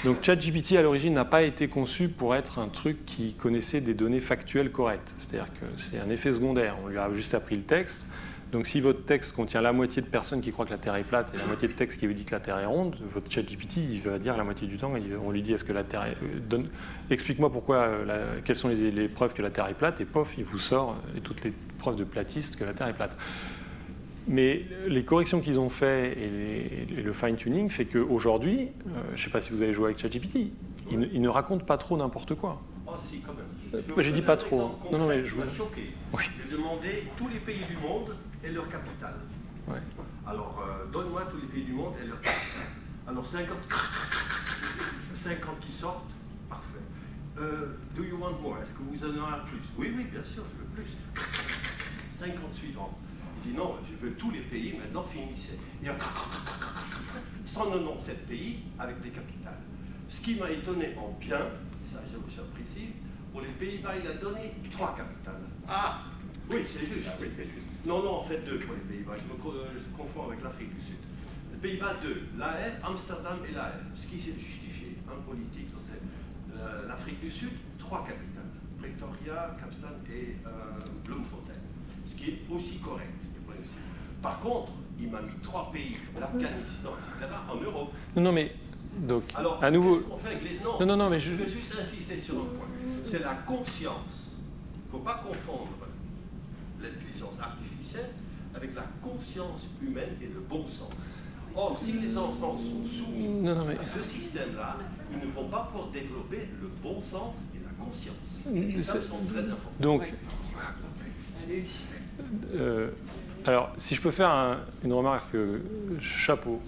donc ChatGPT à l'origine n'a pas été conçu pour être un truc qui connaissait des données factuelles correctes. C'est-à-dire que c'est un effet secondaire. On lui a juste appris le texte. Donc si votre texte contient la moitié de personnes qui croient que la Terre est plate et la moitié de texte qui vous dit que la Terre est ronde, votre ChatGPT, il va dire la moitié du temps, on lui dit est-ce que la Terre est... Explique-moi pourquoi, quelles sont les preuves que la Terre est plate, et pof, il vous sort toutes les preuves de platistes que la Terre est plate. Mais les corrections qu'ils ont fait et le fine-tuning fait qu'aujourd'hui, je ne sais pas si vous avez joué avec ChatGPT, il ne raconte pas trop n'importe quoi. Oh si, quand même. J'ai dit pas trop. Non, mais je suis choqué. Oui. J'ai demandé tous les pays du monde et leur capitale. Ouais. Alors, donne-moi tous les pays du monde et leur capitale. Alors, 50 qui sortent, parfait. Do you want more? Est-ce que vous en avez plus? Oui, oui, bien sûr, je veux plus. 50 suivants. Je dis non, je veux tous les pays, maintenant finissez. Il y a 197 pays avec des capitales. Ce qui m'a étonné en bien, ça je précise, pour les Pays-Bas, il a donné 3 capitales. Ah, oui, c'est juste. Oui, c'est juste. Non, non, en fait 2 pour les Pays-Bas. Je confonds avec l'Afrique du Sud. Les Pays-Bas 2, La Haye, Amsterdam et La Haye. Ce qui est justifié en politique. L'Afrique du Sud, 3 capitales. Pretoria, Capstone et Bloemfontein. Ce qui est aussi correct. Par contre, il m'a mis 3 pays, l'Afghanistan, etc., en Europe. Non, mais donc, alors, à nouveau... qu'est-ce qu'on fait avec les... Non, mais je veux juste insister sur un point. C'est la conscience. Il ne faut pas confondre l'intelligence artificielle avec la conscience humaine et le bon sens. Or, si les enfants sont soumis à ce système-là, ils ne vont pas pouvoir développer le bon sens et la conscience. Et ça, sont très importants. Donc, allez-y. Alors, si je peux faire une remarque chapeau,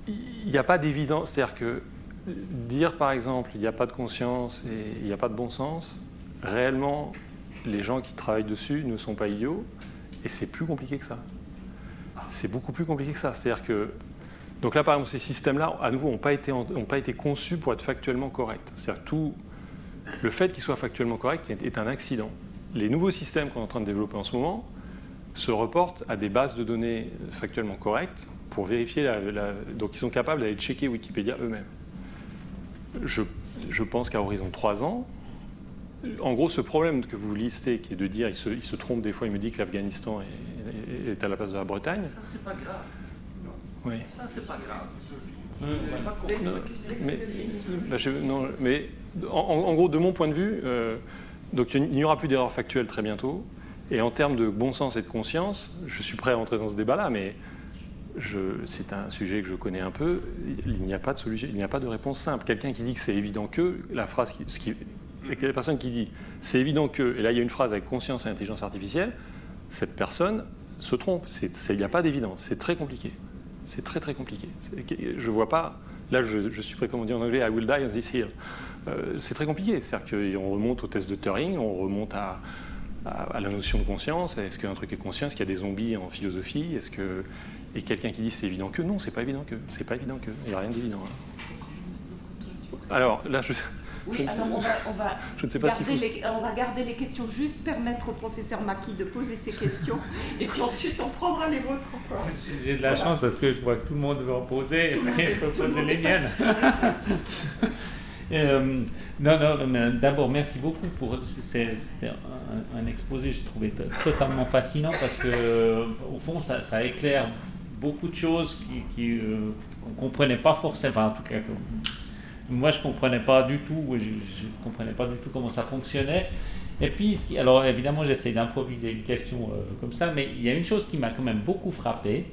il n'y a pas d'évidence, c'est-à-dire que dire par exemple il n'y a pas de conscience et il n'y a pas de bon sens, réellement les gens qui travaillent dessus ne sont pas idiots et c'est plus compliqué que ça. C'est beaucoup plus compliqué que ça. C'est-à-dire que, donc là par exemple ces systèmes-là, à nouveau, n'ont pas été conçus pour être factuellement corrects. C'est-à-dire que le fait qu'ils soient factuellement corrects est un accident. Les nouveaux systèmes qu'on est en train de développer en ce moment se reportent à des bases de données factuellement correctes pour vérifier donc ils sont capables d'aller checker Wikipédia eux-mêmes. Je pense qu'à horizon 3 ans, en gros ce problème que vous listez, qui est de dire il se trompe des fois, il me dit que l'Afghanistan est à la place de la Bretagne. Ça c'est pas grave. Oui. Ça c'est pas grave. Mais en gros, de mon point de vue, donc il n'y aura plus d'erreurs factuelles très bientôt. Et en termes de bon sens et de conscience, je suis prêt à entrer dans ce débat-là, mais c'est un sujet que je connais un peu. Il n'y a pas de solution, il n'y a pas de réponse simple. Quelqu'un qui dit que c'est évident que, la phrase, la personne qui dit c'est évident que, et là il y a une phrase avec conscience et intelligence artificielle, cette personne se trompe. Il n'y a pas d'évidence. C'est très compliqué. C'est très très compliqué. Je vois pas. Là, je suis prêt, comme on dit en anglais, I will die on this hill. C'est très compliqué. C'est-à-dire qu'on remonte au test de Turing, on remonte à la notion de conscience. Est-ce qu'un truc est conscient? Est-ce qu'il y a des zombies en philosophie? Et quelqu'un qui dit c'est évident que? Non, c'est pas évident que. C'est pas évident que. Il n'y a rien d'évident. Alors là, oui, alors on va garder les questions, juste permettre au professeur Mackie de poser ses questions, et puis ensuite on prendra les vôtres encore. J'ai de la chance parce que je vois que tout le monde veut en poser, et je peux poser les miennes. Non, d'abord, merci beaucoup pour... C'était un exposé, je trouvais totalement fascinant, parce que au fond, ça éclaire beaucoup de choses qu'on ne comprenait pas forcément, enfin, en tout cas... Moi, je ne comprenais pas du tout, comprenais pas du tout comment ça fonctionnait. Et puis, alors évidemment, j'essaie d'improviser une question comme ça, mais il y a une chose qui m'a quand même beaucoup frappé.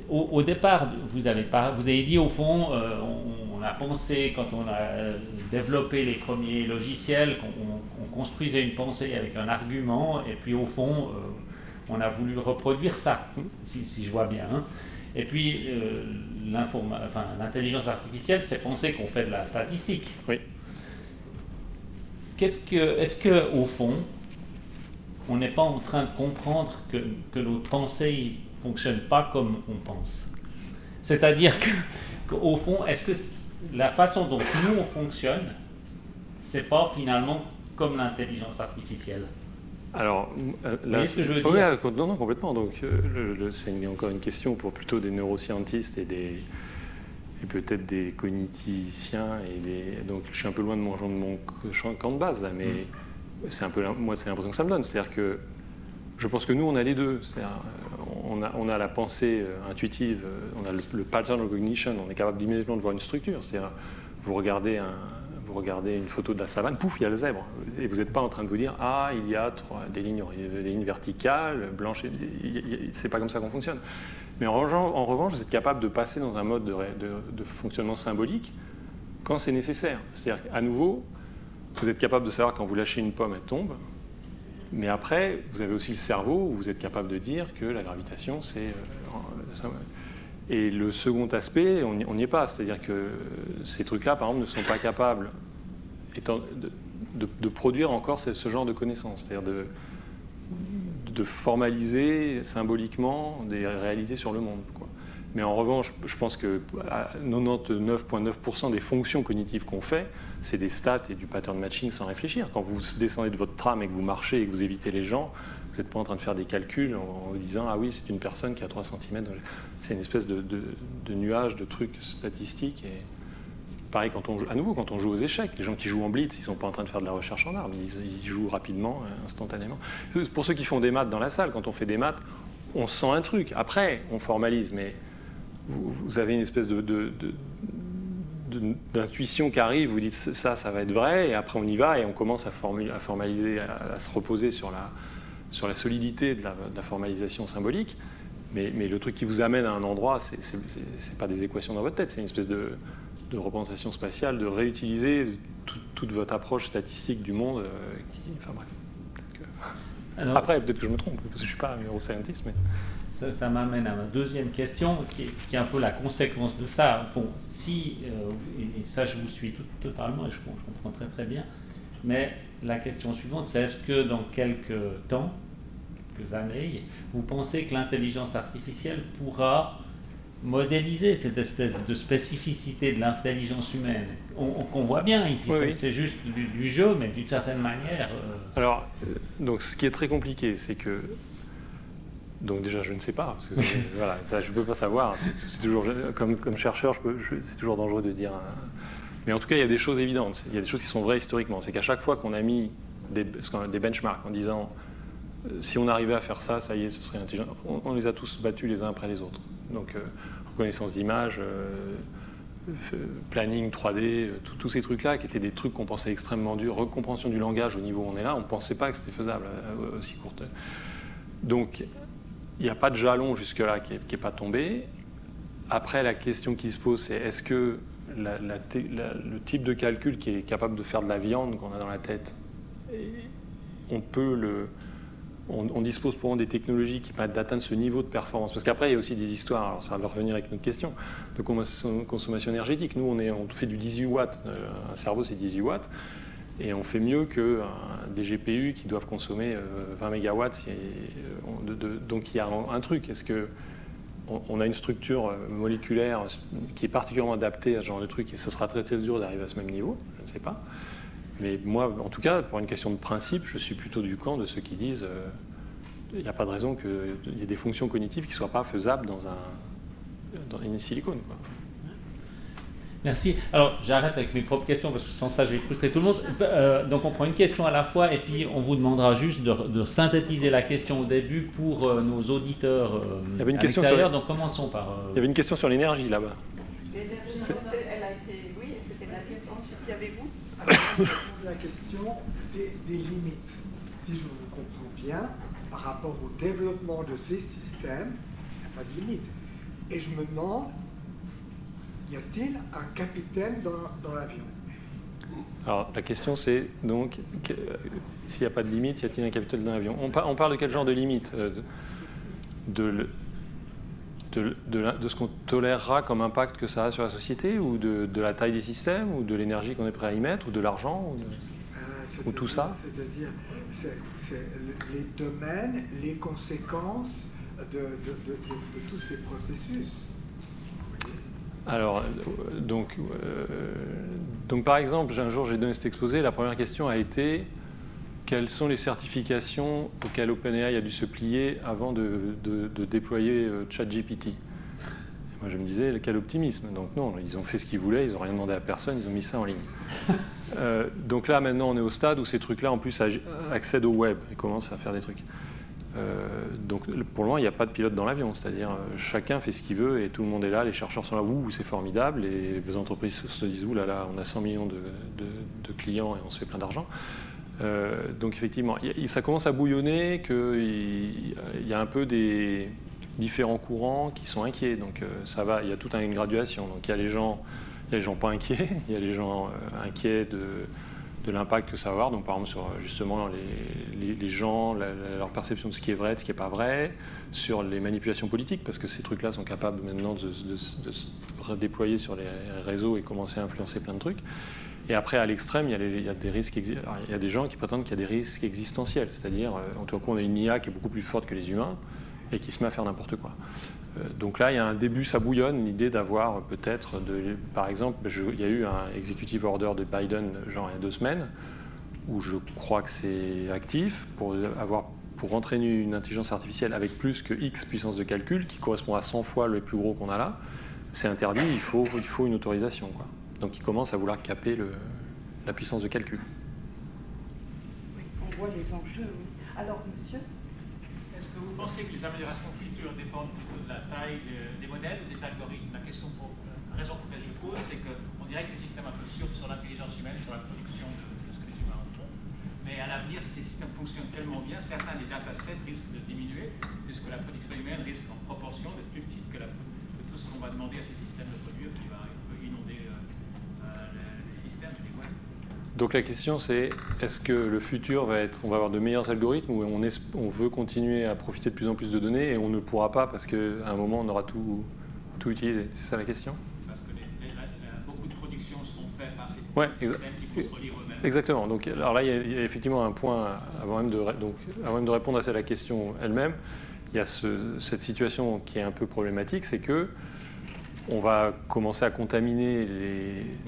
Au départ, vous avez dit, au fond, on a pensé, quand on a développé les premiers logiciels, qu'on construisait une pensée avec un argument, et puis au fond, on a voulu reproduire ça, si je vois bien. Hein. Et puis, l'intelligence artificielle, c'est penser qu'on fait de la statistique. Oui. Est-ce que, au fond, on n'est pas en train de comprendre que notre pensée ne fonctionne pas comme on pense? C'est-à-dire qu'au fond, est-ce que la façon dont nous on fonctionne, c'est pas finalement comme l'intelligence artificielle? Alors, là, ce que je veux dire? Non, complètement. Donc, c'est encore une question pour plutôt des neuroscientistes et peut-être des cogniticiens. Donc, je suis un peu loin de mon camp de base, là, mais moi, c'est l'impression que ça me donne. C'est-à-dire que Je pense que nous, on a les deux. On a la pensée intuitive, on a le pattern recognition, on est capable d'immédiatement de voir une structure. C'est-à-dire, vous regardez une photo de la savane, pouf, il y a le zèbre. Et vous n'êtes pas en train de vous dire, ah, il y a des lignes verticales, blanches. C'est pas comme ça qu'on fonctionne. Mais en revanche, vous êtes capable de passer dans un mode de fonctionnement symbolique quand c'est nécessaire. C'est-à-dire qu'à nouveau, vous êtes capable de savoir quand vous lâchez une pomme, elle tombe. Mais après, vous avez aussi le cerveau où vous êtes capable de dire que la gravitation, c'est... Et le second aspect, on n'y est pas. C'est-à-dire que ces trucs-là, par exemple, ne sont pas capables de produire encore ce genre de connaissances. C'est-à-dire de formaliser symboliquement des réalités sur le monde, quoi. Mais en revanche, je pense que 99,9% des fonctions cognitives qu'on fait, c'est des stats et du pattern matching sans réfléchir. Quand vous descendez de votre tram et que vous marchez et que vous évitez les gens, vous n'êtes pas en train de faire des calculs en vous disant « Ah oui, c'est une personne qui a 3 cm ». C'est une espèce de nuage de trucs statistiques. Et pareil, quand on joue aux échecs, les gens qui jouent en blitz, ils ne sont pas en train de faire de la recherche en armes, ils jouent rapidement, instantanément. Pour ceux qui font des maths dans la salle, quand on fait des maths, on sent un truc. Après, on formalise, mais vous avez une espèce d'intuition qui arrive, vous dites ça va être vrai, et après on y va et on commence à formaliser, à se reposer sur la solidité de la formalisation symbolique. Mais le truc qui vous amène à un endroit, c'est pas des équations dans votre tête, c'est une espèce de représentation spatiale, de réutiliser toute votre approche statistique du monde. Enfin bref. Alors, après, peut-être que je me trompe, parce que je ne suis pas un neuroscientiste, mais... Ça m'amène à ma deuxième question, qui est un peu la conséquence de ça. Bon, et ça je vous suis totalement et je comprends très très bien, mais la question suivante, c'est est-ce que dans quelques années, vous pensez que l'intelligence artificielle pourra modéliser cette espèce de spécificité de l'intelligence humaine qu'on voit bien ici, oui. C'est juste du jeu, mais d'une certaine manière... Alors, donc ce qui est très compliqué, c'est que... Donc déjà, je ne sais pas, parce que voilà, ça, je ne peux pas savoir. C'est toujours, comme chercheur, c'est toujours dangereux de dire... Mais en tout cas, il y a des choses évidentes. Il y a des choses qui sont vraies historiquement. C'est qu'à chaque fois qu'on a mis des benchmarks en disant si on arrivait à faire ça, ça y est, ce serait intelligent, on les a tous battus les uns après les autres. Donc, reconnaissance d'image, planning 3D, tous ces trucs-là qui étaient des trucs qu'on pensait extrêmement durs, recompréhension du langage au niveau où on est là, on ne pensait pas que c'était faisable aussi courte. Donc, il n'y a pas de jalon jusque-là qui n'est pas tombé. Après, la question qui se pose, c'est est-ce que le type de calcul qui est capable de faire de la viande qu'on a dans la tête, on dispose pour des technologies qui permettent d'atteindre ce niveau de performance. Parce qu'après, il y a aussi des histoires, alors ça va revenir avec notre question, de consommation énergétique. Nous, on fait du 18 watts, un cerveau c'est 18 watts, et on fait mieux que des GPU qui doivent consommer 20 mégawatts. Donc il y a un truc, est-ce qu'on a une structure moléculaire qui est particulièrement adaptée à ce genre de truc, et ce sera très très dur d'arriver à ce même niveau, je ne sais pas. Mais moi, en tout cas, pour une question de principe, je suis plutôt du camp de ceux qui disent il n'y a pas de raison qu'il y ait des fonctions cognitives qui ne soient pas faisables dans une silicone, quoi. Merci. Alors, j'arrête avec mes propres questions parce que sans ça, je vais frustrer tout le monde. Donc, on prend une question à la fois et puis on vous demandera juste de synthétiser la question au début pour nos auditeurs à l'extérieur. Donc, commençons par... Il y avait une question sur l'énergie, là-bas. L'énergie, elle a été... Oui, c'était la question. Ensuite, y avez-vous je pose la question des limites. Si je vous comprends bien, par rapport au développement de ces systèmes, il n'y a pas de limite. Et je me demande, y a-t-il un capitaine dans l'avion? Alors, la question c'est donc, s'il n'y a pas de limite, y a-t-il un capitaine dans l'avion? On parle de quel genre de limite? De ce qu'on tolérera comme impact que ça a sur la société, ou de la taille des systèmes, ou de l'énergie qu'on est prêt à y mettre, ou de l'argent, ou tout ça? C'est-à-dire, c'est les domaines, les conséquences de tous ces processus. Alors, donc par exemple, un jour j'ai donné cet exposé, la première question a été quelles sont les certifications auxquelles OpenAI a dû se plier avant de déployer ChatGPT? Moi je me disais, quel optimisme. Donc non, ils ont fait ce qu'ils voulaient, ils n'ont rien demandé à personne, ils ont mis ça en ligne. Donc là maintenant on est au stade où ces trucs-là en plus accèdent au web et commencent à faire des trucs. Donc pour le moment, il n'y a pas de pilote dans l'avion, c'est-à-dire chacun fait ce qu'il veut et tout le monde est là, les chercheurs sont là, c'est formidable, et les entreprises se disent, ouh là là, on a 100 millions de clients et on se fait plein d'argent. Donc effectivement, ça commence à bouillonner, qu'il y a un peu des différents courants qui sont inquiets, donc ça va, il y a toute une graduation, donc il y a les gens pas inquiets, il y a les gens inquiets de l'impact que ça va avoir, donc par exemple sur justement les gens, leur perception de ce qui est vrai, de ce qui n'est pas vrai, sur les manipulations politiques, parce que ces trucs-là sont capables maintenant de se redéployer sur les réseaux et commencer à influencer plein de trucs. Et après, à l'extrême, il y a des risques, il y a des gens qui prétendent qu'il y a des risques existentiels, c'est-à-dire, en tout cas, on a une IA qui est beaucoup plus forte que les humains et qui se met à faire n'importe quoi. Donc là, il y a un début, ça bouillonne, l'idée d'avoir peut-être, par exemple, il y a eu un executive order de Biden, genre il y a 2 semaines, où je crois que c'est actif, pour entraîner une intelligence artificielle avec plus que X puissance de calcul, qui correspond à 100 fois le plus gros qu'on a là. C'est interdit, il faut une autorisation, quoi. Donc ils commencent à vouloir caper la puissance de calcul. Oui, on voit les enjeux, oui. Alors, monsieur ? Est-ce que vous pensez que les améliorations futures dépendent plutôt de la taille des modèles ou des algorithmes? La raison pour laquelle je pose, c'est qu'on dirait que ces systèmes un peu surfent sur l'intelligence humaine, sur la production de ce que les humains en font. Mais à l'avenir, si ces systèmes fonctionnent tellement bien, certains des datasets risquent de diminuer, puisque la production humaine risque en proportion d'être plus petite que tout ce qu'on va demander à ces systèmes de produire, qui va inonder les systèmes. Donc la question c'est, est-ce que le futur va être, on va avoir de meilleurs algorithmes ou on veut continuer à profiter de plus en plus de données et on ne pourra pas parce qu'à un moment on aura tout utilisé? C'est ça la question? Parce que beaucoup de productions sont faites par ces systèmes qui vont se relire eux-mêmes. Exactement. Donc, alors là, il y a effectivement un point, avant même de répondre à la question elle-même, il y a cette situation qui est un peu problématique, c'est que on va commencer à contaminer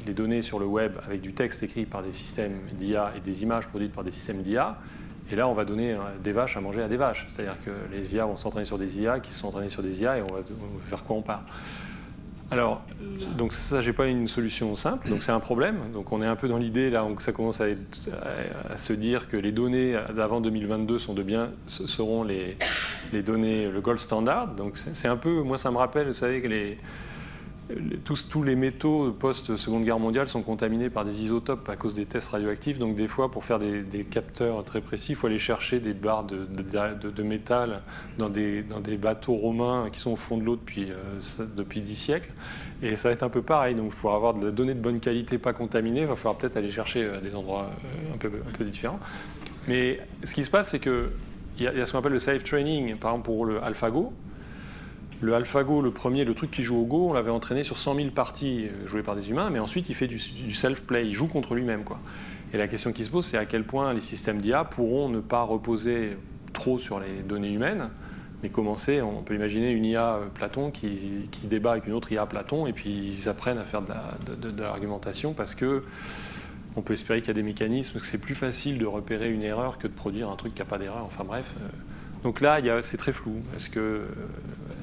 les données sur le web avec du texte écrit par des systèmes d'IA et des images produites par des systèmes d'IA. Et là, on va donner des vaches à manger à des vaches. C'est-à-dire que les IA vont s'entraîner sur des IA qui se sont entraînés sur des IA et on va faire quoi on part. Alors, donc ça, j'ai pas une solution simple, donc c'est un problème. Donc on est un peu dans l'idée là où ça commence à se dire que les données d'avant 2022 seront les données, le gold standard. Donc c'est un peu, moi ça me rappelle, vous savez que tous les métaux post-Seconde Guerre mondiale sont contaminés par des isotopes à cause des tests radioactifs. Donc des fois, pour faire des capteurs très précis, il faut aller chercher des barres de métal dans des bateaux romains qui sont au fond de l'eau depuis 10 siècles. Et ça va être un peu pareil. Donc pour avoir de la donnée de bonne qualité pas contaminée, il va falloir peut-être aller chercher à des endroits un peu différents. Mais ce qui se passe, c'est qu'il y a ce qu'on appelle le safe training, par exemple pour le AlphaGo. Le AlphaGo, le premier, le truc qui joue au Go, on l'avait entraîné sur 100 000 parties jouées par des humains, mais ensuite il fait du self-play, il joue contre lui-même, quoi. Et la question qui se pose, c'est à quel point les systèmes d'IA pourront ne pas reposer trop sur les données humaines, mais commencer, on peut imaginer une IA Platon qui débat avec une autre IA Platon, et puis ils apprennent à faire de l'argumentation, parce que on peut espérer qu'il y a des mécanismes, que c'est plus facile de repérer une erreur que de produire un truc qui n'a pas d'erreur, enfin bref. Donc là, c'est très flou. Est-ce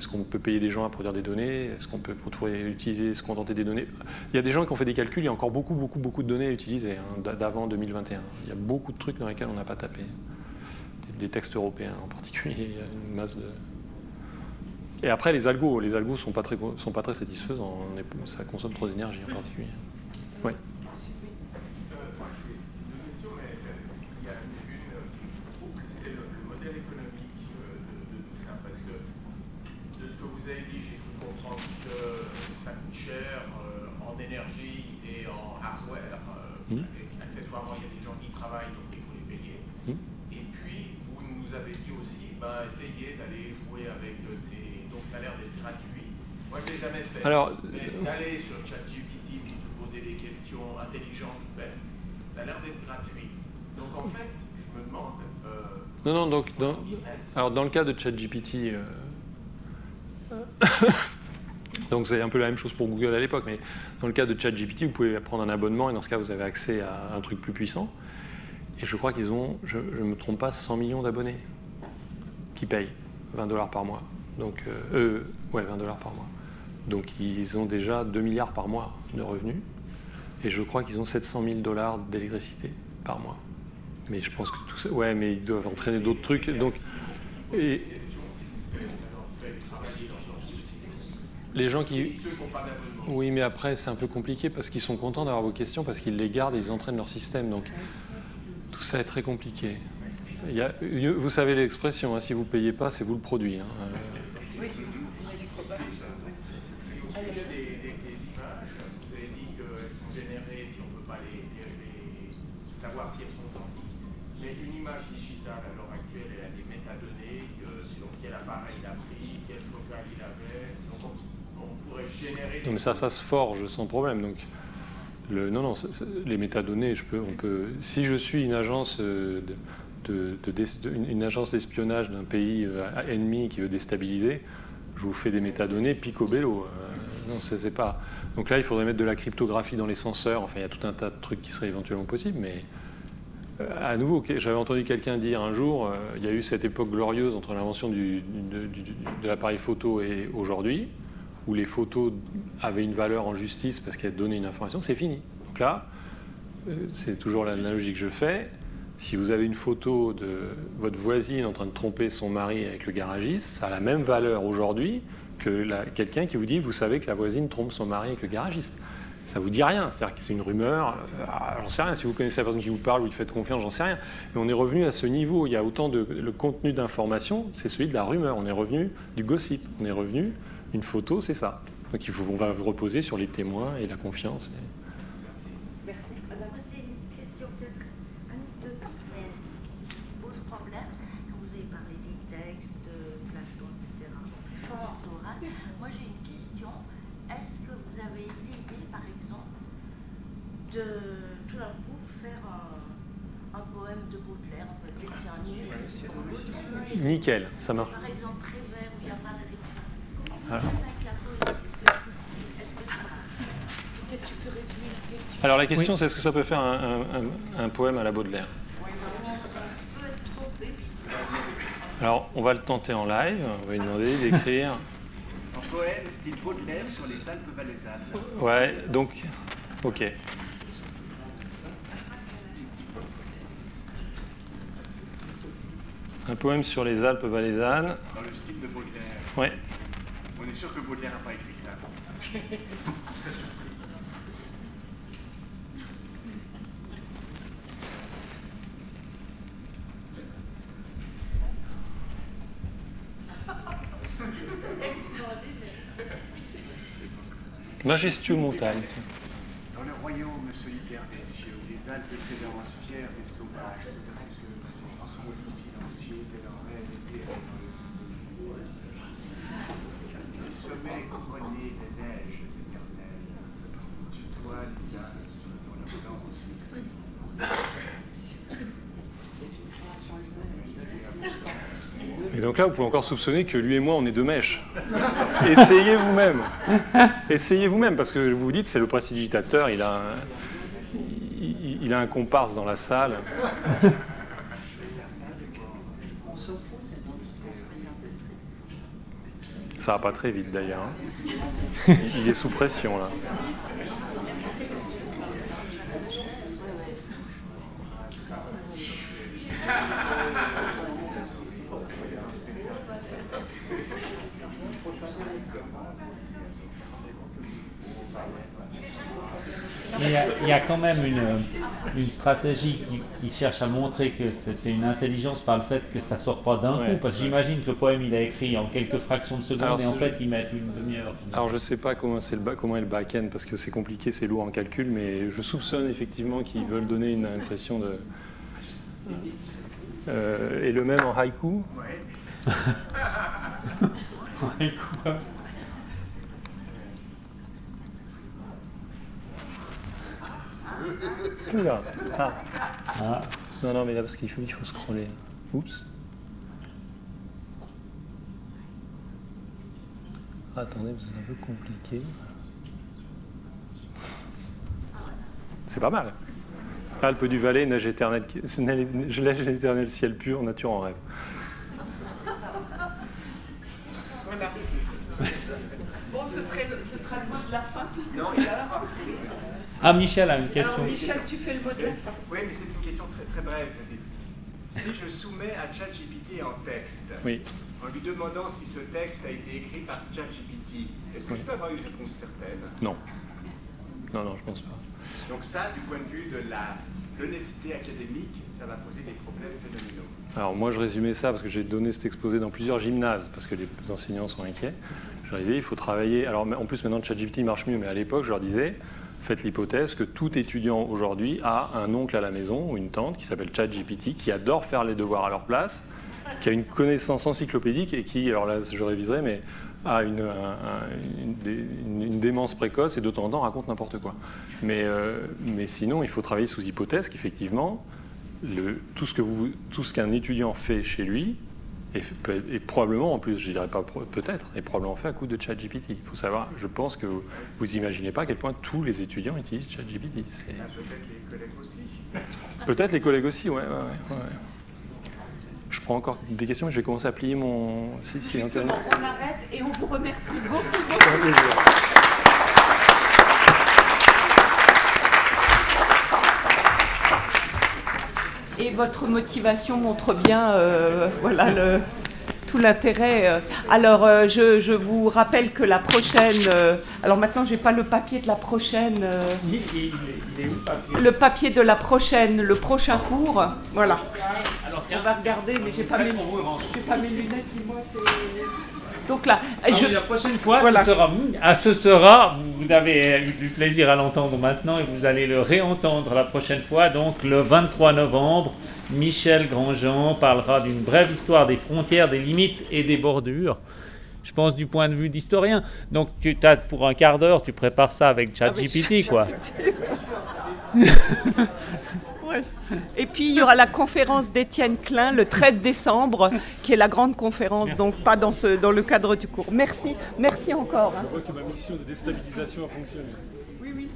qu'on peut payer des gens à produire des données? Est-ce qu'on peut se contenter des données? Il y a des gens qui ont fait des calculs, il y a encore beaucoup de données à utiliser d'avant 2021. Il y a beaucoup de trucs dans lesquels on n'a pas tapé. Des textes européens en particulier, il y a une masse de... Et après, les algos sont pas très satisfaisants. Ça consomme trop d'énergie en particulier. Oui. Vous avez dit, j'ai cru comprendre que ça coûte cher en énergie et en hardware. Accessoirement, il y a des gens qui travaillent, donc il faut les payer. Et puis, vous nous avez dit aussi, essayez d'aller jouer avec ces... Donc ça a l'air d'être gratuit. Moi, je ne l'ai jamais fait. Mais d'aller sur ChatGPT et de poser des questions intelligentes, ça a l'air d'être gratuit. Donc en fait, je me demande... alors dans le cas de ChatGPT... donc c'est un peu la même chose pour Google à l'époque, mais dans le cas de ChatGPT, vous pouvez prendre un abonnement et dans ce cas, vous avez accès à un truc plus puissant. Et je crois qu'ils ont, je ne me trompe pas, 100 millions d'abonnés qui payent $20 par mois. Donc, $20 par mois. Donc ils ont déjà 2 milliards par mois de revenus. Et je crois qu'ils ont $700 000 d'électricité par mois. Mais je pense que tout ça... Ouais, mais ils doivent entraîner d'autres trucs. Donc, Et question, ça leur fait travailler dans leur société. les gens qui... Ceux qui n'ont pas d'abonnement. Oui, mais après, c'est un peu compliqué parce qu'ils sont contents d'avoir vos questions, parce qu'ils les gardent et ils entraînent leur système. Donc, tout ça est très compliqué. Vous savez l'expression, hein, si vous ne payez pas, c'est vous le produit. Hein. Oui, c'est ça. Au sujet des images, vous avez dit qu'elles sont générées et on ne peut pas savoir si elles sont authentiques. Mais une image digitale, à l'heure actuelle, elle a des métadonnées sur quel appareil il a pris, quel focal il avait. Donc on pourrait générer... Non, mais ça se forge sans problème. Donc, les métadonnées, si je suis une agence une agence d'espionnage d'un pays ennemi qui veut déstabiliser, je vous fais des métadonnées picobello. Non, c'est pas. Donc là, il faudrait mettre de la cryptographie dans les senseurs. Enfin, il y a tout un tas de trucs qui seraient éventuellement possibles, mais à nouveau, j'avais entendu quelqu'un dire un jour, il y a eu cette époque glorieuse entre l'invention de l'appareil photo et aujourd'hui, où les photos avaient une valeur en justice parce qu'elles donnaient une information. C'est fini. Donc là, c'est toujours l'analogie que je fais. Si vous avez une photo de votre voisine en train de tromper son mari avec le garagiste, ça a la même valeur aujourd'hui que quelqu'un qui vous dit « vous savez que la voisine trompe son mari avec le garagiste ». Ça ne vous dit rien, c'est-à-dire que c'est une rumeur, j'en sais rien, si vous connaissez la personne qui vous parle ou lui faites confiance, j'en sais rien. Mais on est revenu à ce niveau, il y a autant le contenu d'information, c'est celui de la rumeur, on est revenu du gossip, on est revenu, une photo, c'est ça. Donc on va reposer sur les témoins et la confiance. Merci. Madame. C'est une question peut-être anecdotique, mais qui pose problème. Quand vous avez parlé des textes, Platon, etc., plus fort oral, moi j'ai une question. Est-ce que vous avez essayé, par exemple, de tout d'un coup faire un poème de Baudelaire, on peut dire que c'est un livre. Nickel, ça marche. Par exemple, Prévert, où il n'y a pas de référence. Comment Alors. vous faites avec la poésie? Est-ce que ça marche? Peut-être tu peux résumer la question. Alors la question, c'est est-ce que ça peut faire un poème à la Baudelaire? peut être trompé, puisque... Alors, on va le tenter en live, on va lui demander d'écrire. Un poème style Baudelaire sur les Alpes valaisannes. Ouais, donc, ok. Un poème sur les Alpes valaisannes. Dans le style de Baudelaire. Ouais. On est sûr que Baudelaire n'a pas écrit ça. Très surpris. Majestueux montagne. Dans le royaume solitaire des cieux, où les Alpes s'élancent fières et sauvages, se dressent en son lit silencieux, tel un rêve éternel. Les sommets couronnés des neiges éternelles, tutoient les astres dans leur danse métrique. Et donc là, vous pouvez encore soupçonner que lui et moi, on est deux mèches. Essayez vous-même. Essayez vous-même, parce que vous vous dites, c'est le prestidigitateur, il a un comparse dans la salle. Ça va pas très vite d'ailleurs. Hein. Il est sous pression là. Il y a quand même une stratégie qui cherche à montrer que c'est une intelligence par le fait que ça ne sort pas d'un coup. Parce que j'imagine que le poème il a écrit en quelques fractions de secondes. Alors, et en fait il met une demi-heure. Alors je ne sais pas comment est le back-end parce que c'est compliqué, c'est lourd en calcul, mais je soupçonne effectivement qu'ils veulent donner une impression de... et le même en haïku. Ouais. Haïku comme ça. Oula. Ah. Non, mais là, parce qu'il faut scroller. Oups. Attendez, parce que c'est un peu compliqué. C'est pas mal. Alpes du Valais, neige éternelle, ciel pur, nature en rêve. Voilà. Bon, ce sera le mot de la fin. Non, il y a... Ah, Michel a une question. Alors, Michel, tu fais le mot de la fin. Oui, mais c'est une question très, très brève. Si je soumets à ChatGPT un texte, Oui. en lui demandant si ce texte a été écrit par ChatGPT, est-ce que je peux avoir une réponse certaine? Non. Non, non, je pense pas. Donc ça, du point de vue de l'honnêteté académique, ça va poser des problèmes phénoménaux. Alors moi, je résumais ça parce que j'ai donné cet exposé dans plusieurs gymnases, parce que les enseignants sont inquiets. Je leur disais, il faut travailler... Alors en plus, maintenant, ChatGPT marche mieux, mais à l'époque, je leur disais, faites l'hypothèse que tout étudiant aujourd'hui a un oncle à la maison ou une tante qui s'appelle ChatGPT, qui adore faire les devoirs à leur place, qui a une connaissance encyclopédique et qui, alors là, je réviserai, mais a une démence précoce et de temps en temps raconte n'importe quoi. Mais sinon, il faut travailler sous hypothèse qu'effectivement, tout ce qu'un étudiant fait chez lui est probablement, en plus, je dirais pas peut-être, est probablement fait à coup de ChatGPT. Il faut savoir, je pense que vous imaginez pas à quel point tous les étudiants utilisent ChatGPT. Peut-être les collègues aussi. Peut-être les collègues aussi, ouais. Je prends encore des questions, mais je vais commencer à plier mon... Justement, on arrête et on vous remercie beaucoup. Et votre motivation montre bien voilà, tout l'intérêt. Alors, je vous rappelle que la prochaine... alors maintenant, je n'ai pas le papier de la prochaine... Il est où le papier? Le papier de la prochaine, le prochain cours. Voilà. Alors, tiens, on va regarder, mais j'ai pas mes lunettes, dis-moi, c'est... Donc là, la prochaine fois, voilà. ce sera, vous avez eu du plaisir à l'entendre maintenant et vous allez le réentendre la prochaine fois. Donc le 23 novembre, Michel Grandjean parlera d'une brève histoire des frontières, des limites et des bordures. Je pense du point de vue d'historien. Donc pour un quart d'heure, tu prépares ça avec ChatGPT, quoi. Ouais. Et puis il y aura la conférence d'Étienne Klein le 13 décembre, qui est la grande conférence, donc pas dans le cadre du cours. Merci encore. Je vois que ma mission de déstabilisation a fonctionné. Oui.